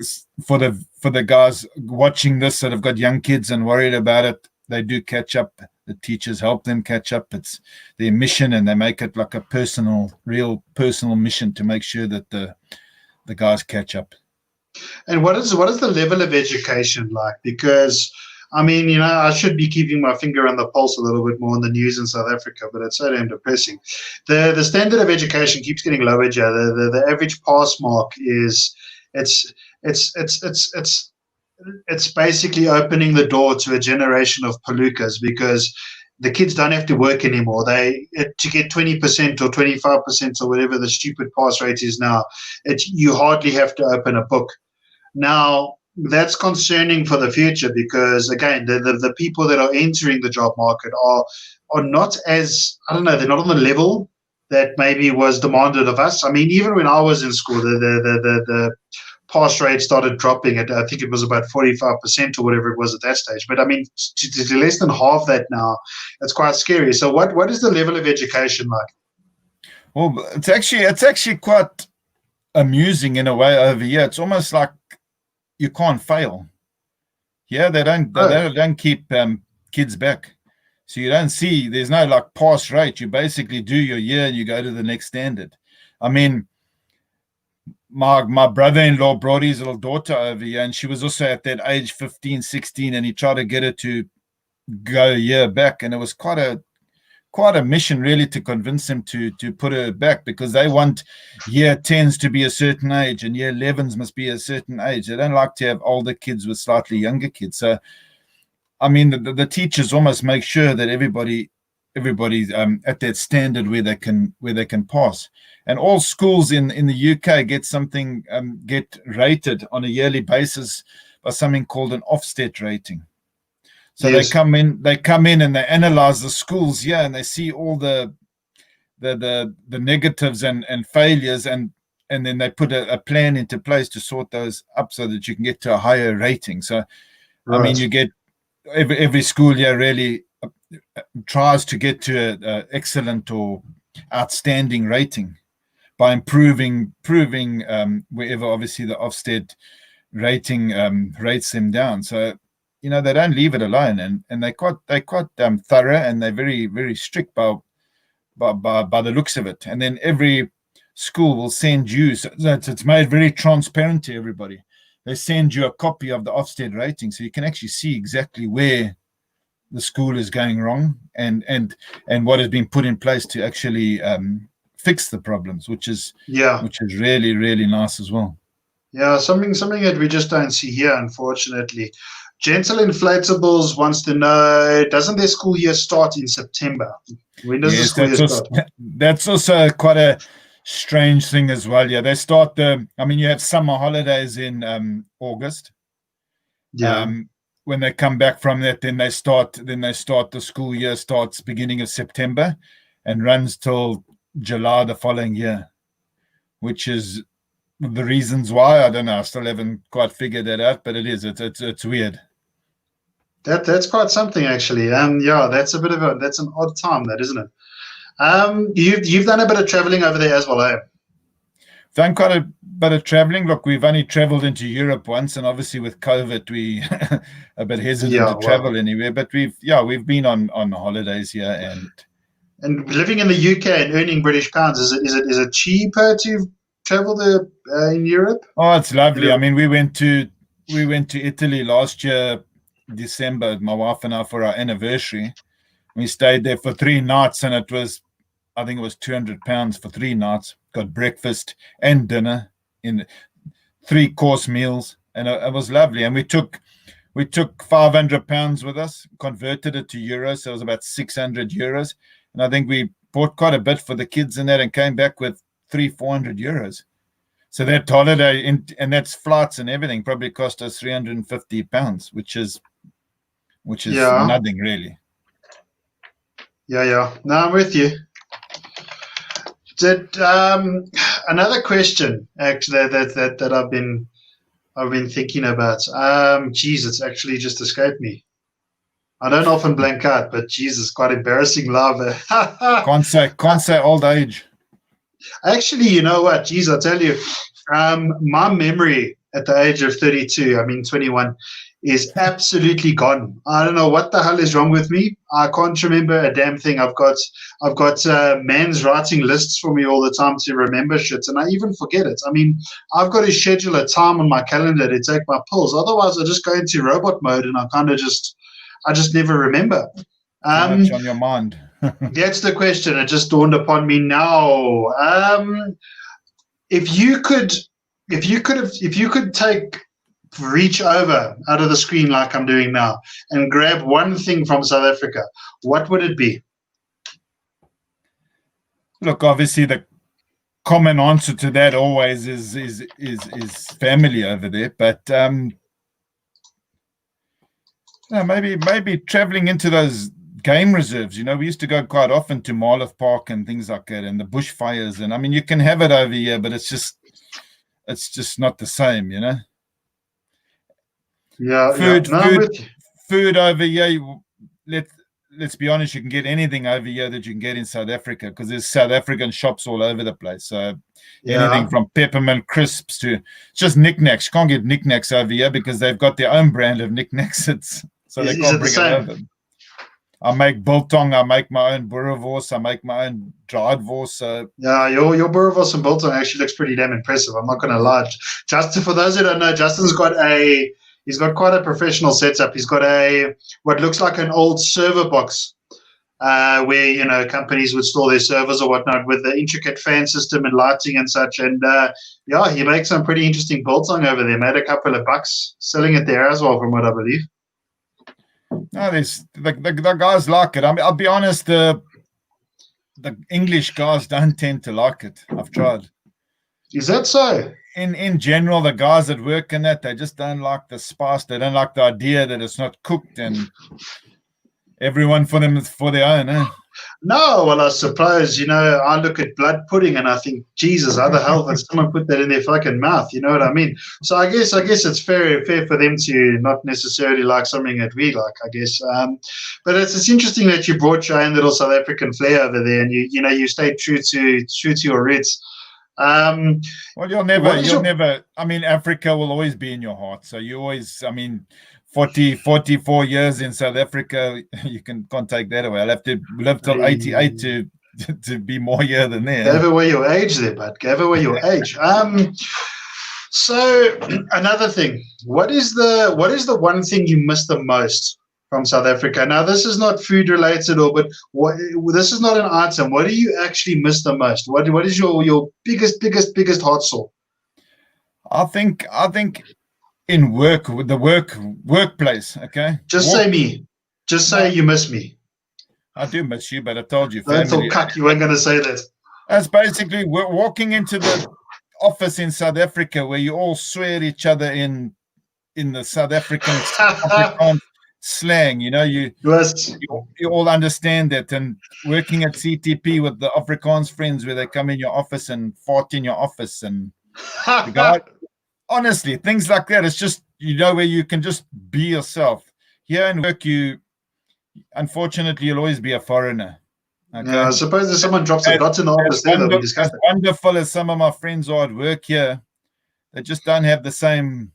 for the guys watching this that have got young kids and worried about it, they do catch up. The teachers help them catch up. It's their mission, and they make it like a real personal mission to make sure that the guys catch up. And what is the level of education like? Because I mean, I should be keeping my finger on the pulse a little bit more on the news in South Africa, but it's so damn depressing. The standard of education keeps getting lower, Joe. The average pass mark is it's basically opening the door to a generation of palookas, because the kids don't have to work anymore. To get 20% or 25% or whatever the stupid pass rate is now, you hardly have to open a book. Now, that's concerning for the future, because again, the people that are entering the job market are not as, I don't know, they're not on the level that maybe was demanded of us. I mean, even when I was in school, the pass rate started dropping at, I think it was about 45% or whatever it was at that stage. But I mean, to less than half that now, it's quite scary. So what is the level of education like? Well, it's actually quite amusing in a way over here. It's almost like you can't fail. Yeah, they don't keep kids back. So you don't see, there's no like pass rate. You basically do your year and you go to the next standard. I mean, my brother-in-law brought his little daughter over here, and she was also at that age 15, 16, and he tried to get her to go a year back, and it was quite a mission really to convince him to put her back, because they want year 10s to be a certain age and year 11s must be a certain age. They don't like to have older kids with slightly younger kids. So I mean, the teachers almost make sure that everybody's at that standard where they can pass. And all schools in the UK get rated on a yearly basis by something called an Ofsted rating. So yes. They come in and they analyze the schools here, and they see all the negatives and failures, and then they put a plan into place to sort those up so that you can get to a higher rating. So, right. I mean, you get every school here really tries to get to an excellent or outstanding rating by improving wherever obviously the Ofsted rating rates them down. So they don't leave it alone, and they're quite thorough, and they're very, very strict by the looks of it. And then every school will send you, so it's made very transparent to everybody. They send you a copy of the Ofsted rating, so you can actually see exactly where the school is going wrong and what has been put in place to actually fix the problems, which is really, really nice as well. Yeah, something that we just don't see here, unfortunately. Gentle Inflatables wants to know, doesn't their school year start in September? When does the school year start? That's also quite a strange thing as well. Yeah, they start you have summer holidays in August. Yeah. When they come back from that, then they start the school year starts beginning of September and runs till July the following year, which is the reasons why, I don't know. I still haven't quite figured that out, but it's weird. That's quite something, actually. Yeah, that's an odd time, that, isn't it? You've done a bit of traveling over there as well, eh? Done quite a bit of traveling. Look, we've only traveled into Europe once, and obviously with COVID, we a bit hesitant to travel anywhere. But we've been on holidays here and living in the UK and earning British pounds. Is it cheaper to travel there in Europe? Oh, it's lovely. I mean, we went to Italy last year, December, my wife and I, for our anniversary. We stayed there for 3 nights, and I think it was £200 for 3 nights. Got breakfast and dinner in 3-course meals, and it was lovely. And we took £500 with us, converted it to euros, so it was about €600. And I think we bought quite a bit for the kids and that, and came back with €300-400. So that holiday, and that's flights and everything, probably cost us £350, which is nothing really. Yeah. No, I'm with you. Did another question actually that I've been thinking about. It's actually just escaped me. I don't often blank out, but Jesus, quite embarrassing live. Can't say old age. Actually, you know what? Geez, I tell you, my memory at the age of 32, 21, is absolutely gone. I don't know what the hell is wrong with me. I can't remember a damn thing. I've got man's writing lists for me all the time to remember shit, and I even forget it. I mean, I've got to schedule a time on my calendar to take my pills. Otherwise, I just go into robot mode, and I just never remember. Too much on your mind. That's the question. It just dawned upon me now. If you could reach over out of the screen like I'm doing now and grab one thing from South Africa, what would it be? Look, obviously the common answer to that always is family over there, but maybe traveling into those game reserves. We used to go quite often to Marlow Park and things like that, and the bushfires. And I mean, you can have it over here, but it's just not the same, Food over here. Let's be honest, you can get anything over here that you can get in South Africa, because there's South African shops all over the place. So anything from peppermint crisps to just knickknacks. You can't get knickknacks over here because they've got their own brand of knickknacks. They can't bring it over. I make biltong. I make my own boerewors. I make my own dried wors. So yeah, your boerewors and biltong actually looks pretty damn impressive. I'm not going to lie. Justin, for those who don't know, Justin's got quite a professional setup. He's got what looks like an old server box, where companies would store their servers or whatnot, with the intricate fan system and lighting and such. And he makes some pretty interesting biltong over there. Made a couple of bucks selling it there as well, from what I believe. No, the guys like it. I mean, I'll be honest, the English guys don't tend to like it. I've tried. Is that so? In general, the guys that work in that, they just don't like the spice. They don't like the idea that it's not cooked, and everyone for their own, eh? No, well, I suppose, I look at blood pudding and I think, Jesus, how the hell did someone put that in their fucking mouth? You know what I mean? So I guess it's fair for them to not necessarily like something that we like, I guess. But it's interesting that you brought your own little South African flair over there, and you stayed true to your roots. Well, you'll never. I mean, Africa will always be in your heart. So you always. I mean, 44 years in South Africa, you can't take that away. I'll have to live till 88 to to be more here than there. Gave away your age there, bud. Gave away your age. So another thing, what is the one thing you miss the most from South Africa? Now, this is not food related, but this is not an item. What do you actually miss the most? What is your biggest heart sore? I think in the workplace. Okay, Just say me. Just say you miss me. I do miss you, but I told you, Don't family. talk cuck. You weren't going to say that. That's basically walking into the office in South Africa where you all swear at each other in the South African slang. You know, you all understand that. And working at CTP with the Afrikaans friends where they come in your office and fart in your office and the guy, honestly, things like that. It's just, where you can just be yourself. Here in work, unfortunately, you'll always be a foreigner. Okay? Yeah, I suppose if someone drops a dot in the office there, they'll be disgusted. As wonderful as some of my friends are at work here, they just don't have the same.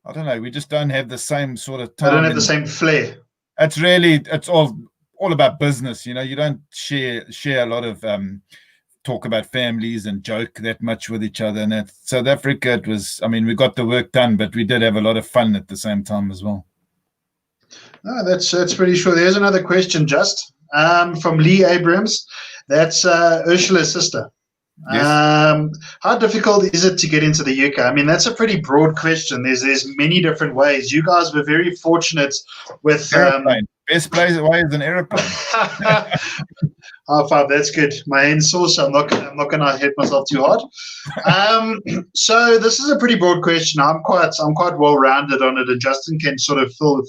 I don't know. We just don't have the same sort of time. They don't have the same flair. It's all about business. You don't share a lot of talk about families and joke that much with each other. And at South Africa, it was. I mean, we got the work done, but we did have a lot of fun at the same time as well. No, that's pretty sure. There's another question, just from Lee Abrams. That's Ursula's sister. Yes. How difficult is it to get into the UK? I mean, that's a pretty broad question. There's many different ways. You guys were very fortunate with best place way is an aeroplane. High five. That's good. My hand's sore, so I'm not gonna hit myself too hard. So this is a pretty broad question. I'm quite well rounded on it, and Justin can sort of fill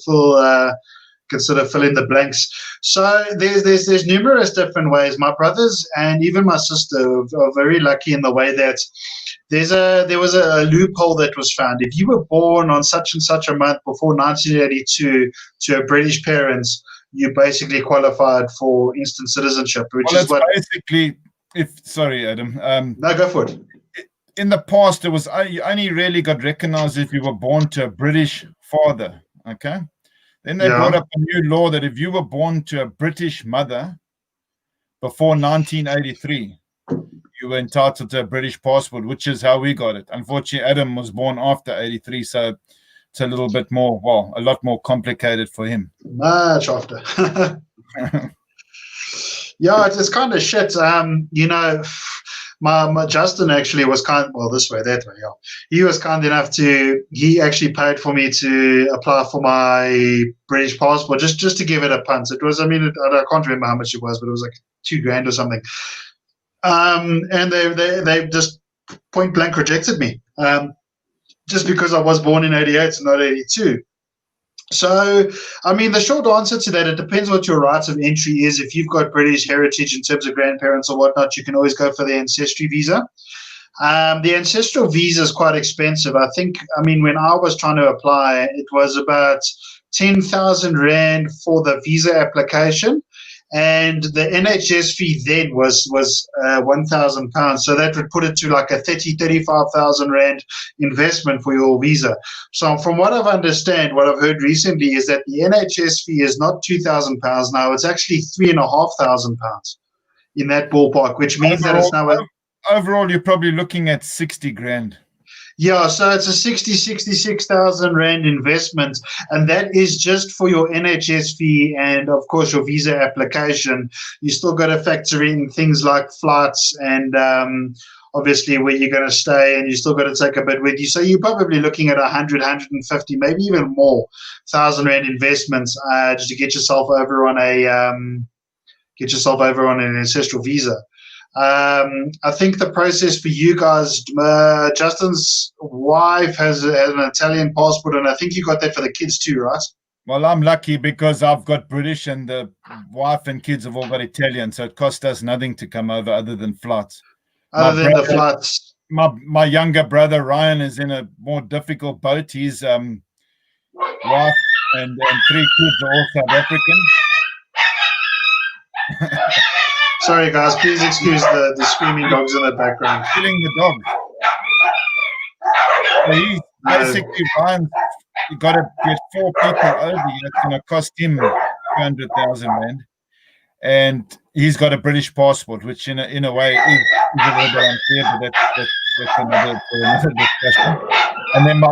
in the blanks. So there's numerous different ways. My brothers and even my sister are very lucky in the way that there was a loophole that was found. If you were born on such and such a month before 1982 to a British parents, you basically qualified for instant citizenship, which is what basically. Sorry, Adam. No, go for it. In the past, it was you only really got recognized if you were born to a British father. Okay. Then they brought up a new law that if you were born to a British mother before 1983, you were entitled to a British passport, which is how we got it. Unfortunately, Adam was born after 83, so it's a little bit more, a lot more complicated for him. Much after. Yeah, it's kind of shit. My Justin actually was this way, that way. Yeah, he was kind enough he actually paid for me to apply for my British passport just to give it a punt. It was, I can't remember how much it was, but it was like $2,000 or something. And they just point blank rejected me, just because I was born in 88 and not 82. So, the short answer to that, it depends what your rights of entry is. If you've got British heritage in terms of grandparents or whatnot, you can always go for the ancestry visa. The ancestral visa is quite expensive. I think, when I was trying to apply, it was about 10,000 Rand for the visa application. And the NHS fee then was £1,000. So that would put it to like a 35,000 Rand investment for your visa. So from what I've heard recently is that the NHS fee is not £2,000 now. It's actually £3,500 in that ballpark, which means that it's now overall, you're probably looking at 60 grand. Yeah, so it's a 66,000 Rand investment, and that is just for your NHS fee and, of course, your visa application. You still got to factor in things like flights and obviously where you're going to stay, and you still got to take a bit with you. So you're probably looking at 100, 150, maybe even more, 1,000 Rand investments just to get yourself over on an ancestral visa. I think the process for you guys, Justin's wife has an Italian passport, and I think you got that for the kids too, right? Well, I'm lucky because I've got British and the wife and kids have all got Italian, so it cost us nothing to come over other than flights. The flights. My younger brother, Ryan, is in a more difficult boat. His wife and 3 kids are all South African. Sorry, guys. Please excuse the screaming dogs in the background. Killing the dog. So he's basically, Ryan, you got to get 4 people over here. It's going to cost him 200,000 Rand. and he's got a British passport, which in a way is a little bit unfair, but that's another discussion. And then my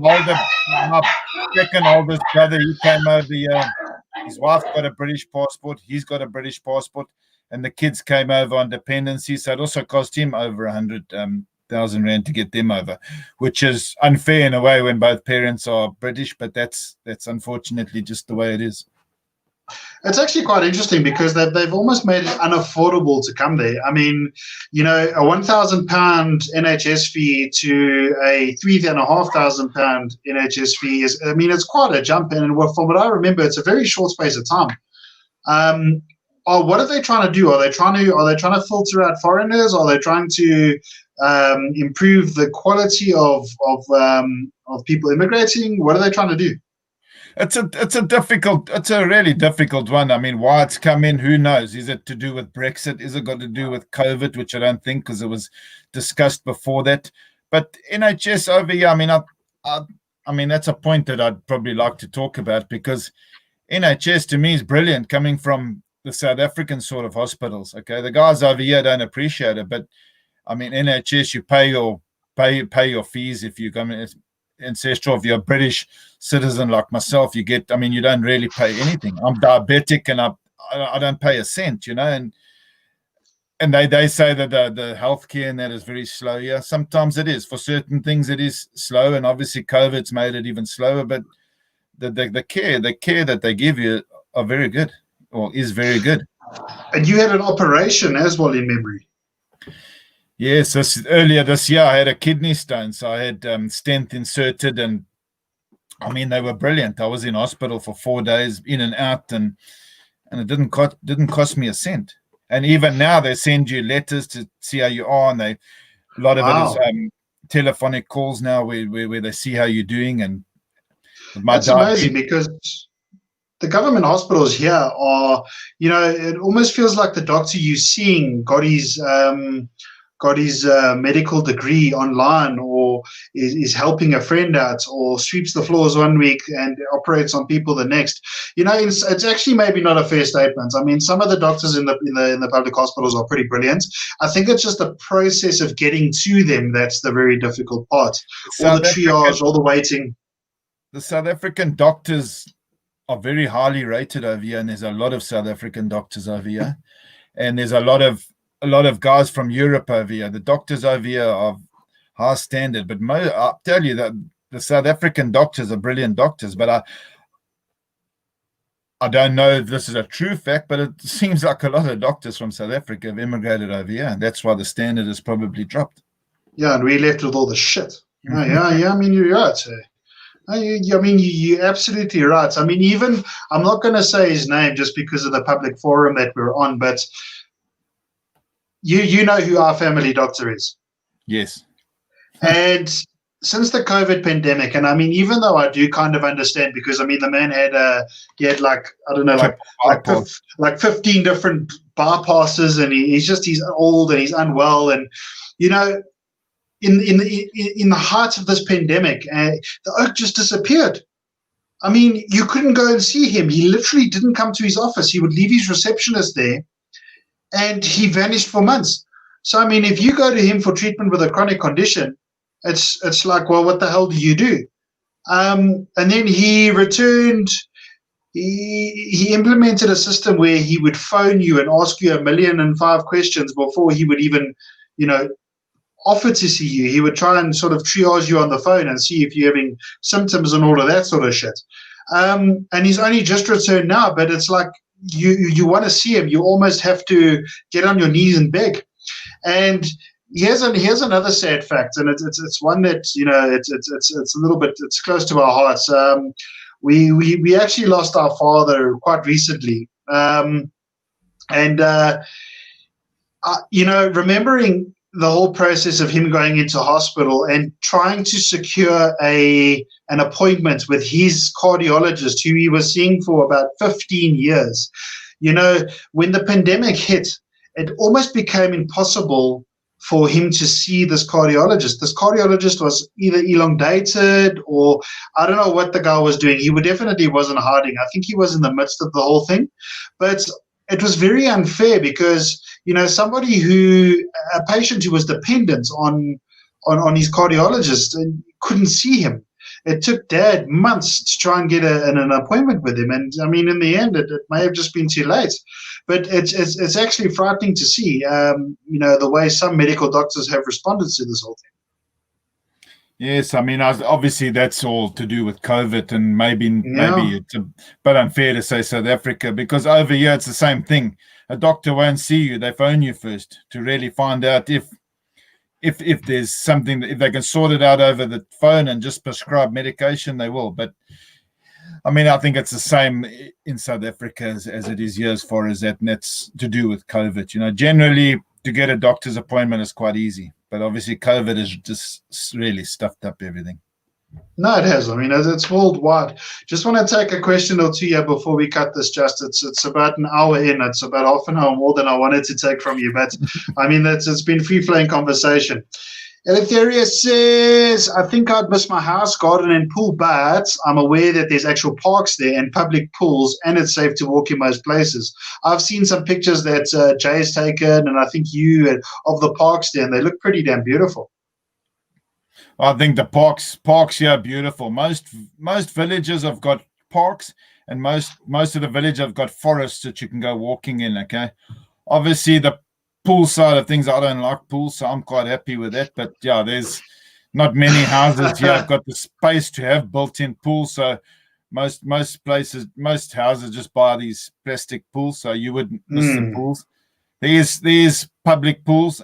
second oldest brother, he came over here. His wife's got a British passport. He's got a British passport, and the kids came over on dependency. So it also cost him over 100,000 rand to get them over, which is unfair in a way when both parents are British. But that's unfortunately just the way it is. It's actually quite interesting because they've almost made it unaffordable to come there. I mean, a £1,000 NHS fee to a £3,500 NHS fee it's quite a jump. And from what I remember, it's a very short space of time. What are they trying to do? Are they trying to filter out foreigners? Are they trying to improve the quality of people immigrating? What are they trying to do? It's a really difficult one. I mean, why it's come in, who knows? Is it to do with Brexit? Is it got to do with COVID, which I don't think, because it was discussed before that. But NHS over here, I mean, that's a point that I'd probably like to talk about, because NHS to me is brilliant, coming from the South African sort of hospitals. Okay, the guys over here don't appreciate it, but I mean, NHS, you pay your fees if you come in. Ancestral, if you're a British citizen like myself, you don't really pay anything. I'm diabetic and I don't pay a cent, and they say that the healthcare and that is very slow. Yeah, sometimes it is. For certain things it is slow, and obviously COVID's made it even slower, but the care that they give you are very good, or is very good. And you had an operation as well in memory. Yes, earlier this year I had a kidney stone, so I had stent inserted, and I mean they were brilliant. I was in hospital for 4 days, in and out, and it didn't cost me a cent. And even now they send you letters to see how you are, and a lot of it is telephonic calls now where they see how you're doing. And that's amazing, because the government hospitals here are, it almost feels like the doctor you're seeing got his medical degree online, or is helping a friend out, or sweeps the floors one week and operates on people the next. It's actually maybe not a fair statement. I mean, some of the doctors in the public hospitals are pretty brilliant. I think it's just the process of getting to them that's the very difficult part. All the triage, all the waiting. The South African doctors are very highly rated over here, and there's a lot of South African doctors over here, and there's a lot of guys from Europe over here. The doctors over here are high standard, but I'll tell you that the South African doctors are brilliant doctors. But I don't know if this is a true fact, but it seems like a lot of doctors from South Africa have immigrated over here, and that's why the standard has probably dropped. Yeah, and we left with all the shit. Yeah. I mean, you're right. You're absolutely right. I mean, even, I'm not going to say his name just because of the public forum that we're on, but you know who our family doctor is. Yes. And since the COVID pandemic, and I mean, even though I do kind of understand, because I mean, the man had like 15 different bypasses, and he's old and he's unwell, and in the height of this pandemic, the oak just disappeared. I mean, you couldn't go and see him. He literally didn't come to his office. He would leave his receptionist there, and he vanished for months. So, I mean, if you go to him for treatment with a chronic condition, it's like, well, what the hell do you do? And then he returned. He implemented a system where he would phone you and ask you 1,000,005 questions before he would even, offer to see you. He would try and sort of triage you on the phone and see if you're having symptoms and all of that sort of shit. And he's only just returned now, but it's like you want to see him. You almost have to get on your knees and beg. And here's another sad fact, and it's one that it's a little bit, it's close to our hearts. We actually lost our father quite recently, remembering the whole process of him going into hospital and trying to secure an appointment with his cardiologist, who he was seeing for about 15 years. When the pandemic hit, it almost became impossible for him to see this cardiologist. This cardiologist was either elongated, or I don't know what the guy was doing. He definitely wasn't hiding. I think he was in the midst of the whole thing. But it was very unfair because, a patient who was dependent on his cardiologist and couldn't see him. It took Dad months to try and get an appointment with him, and I mean, in the end, it may have just been too late. But it's actually frightening to see, the way some medical doctors have responded to this whole thing. Yes, I mean, obviously that's all to do with COVID, and maybe it's a bit unfair to say South Africa, because over here it's the same thing. A doctor won't see you; they phone you first to really find out if there's something, if they can sort it out over the phone and just prescribe medication, they will. But I mean, I think it's the same in South Africa as it is here as far as that, and that's to do with COVID. Generally to get a doctor's appointment is quite easy, but obviously COVID has just really stuffed up everything. No, it has. I mean, it's worldwide. Just want to take a question or two here before we cut this. It's about an hour in. It's about half an hour more than I wanted to take from you, but I mean, it's been free-flowing conversation. Eleutheria says, I think I'd miss my house, garden, and pool, but I'm aware that there's actual parks there and public pools, and it's safe to walk in most places. I've seen some pictures that Jay has taken, and I think you, of the parks there, and they look pretty damn beautiful. I think the parks here are beautiful. Most villages have got parks, and most of the village have got forests that you can go walking in. Okay, obviously the pool side of things, I don't like pools, so I'm quite happy with that. But yeah, there's not many houses here have got the space to have built-in pools. So most houses just buy these plastic pools, so you wouldn't miss the pools. There's public pools,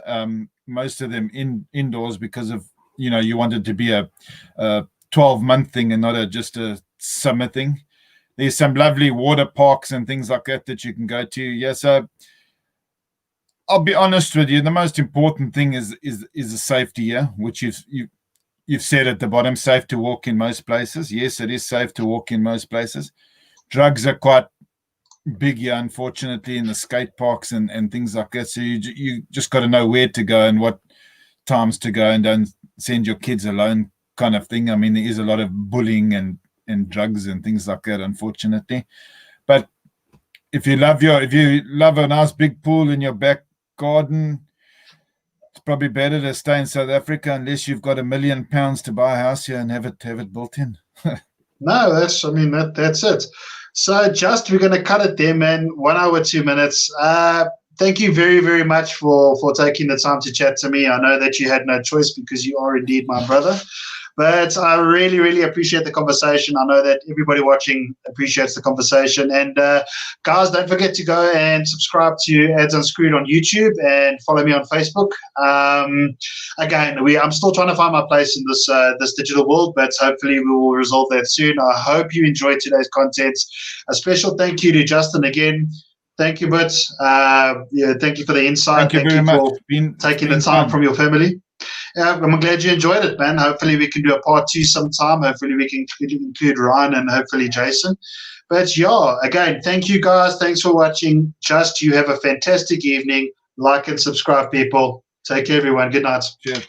most of them indoors, because of you want it to be a 12-month thing and not just a summer thing. There's some lovely water parks and things like that you can go to. Yeah, so I'll be honest with you. The most important thing is the safety here, which you've said at the bottom. Safe to walk in most places. Yes, it is safe to walk in most places. Drugs are quite big here, unfortunately, in the skate parks and things like that. So you just got to know where to go and what times to go, and don't send your kids alone, kind of thing. I mean, there is a lot of bullying and drugs and things like that, unfortunately. But if you love a nice big pool in your back garden, it's probably better to stay in South Africa, unless you've got £1 million to buy a house here and have it built in. No, that's it. So we're going to cut it there, man. 1 hour, 2 minutes. Thank you very, very much for taking the time to chat to me. I know that you had no choice because you are indeed my brother. But I really, really appreciate the conversation. I know that everybody watching appreciates the conversation. And guys, don't forget to go and subscribe to Ads Unscrewed on YouTube and follow me on Facebook. Again, I'm still trying to find my place in this digital world, but hopefully we will resolve that soon. I hope you enjoyed today's content. A special thank you to Justin again. Thank you, Bert. Thank you for the insight. Thank you very much for taking the time from your family. I'm glad you enjoyed it, man. Hopefully we can do a part 2 sometime. Hopefully we can include Ryan and hopefully Jason. But yeah, again, thank you guys. Thanks for watching. You have a fantastic evening. Like and subscribe, people. Take care, everyone. Good night. Cheers.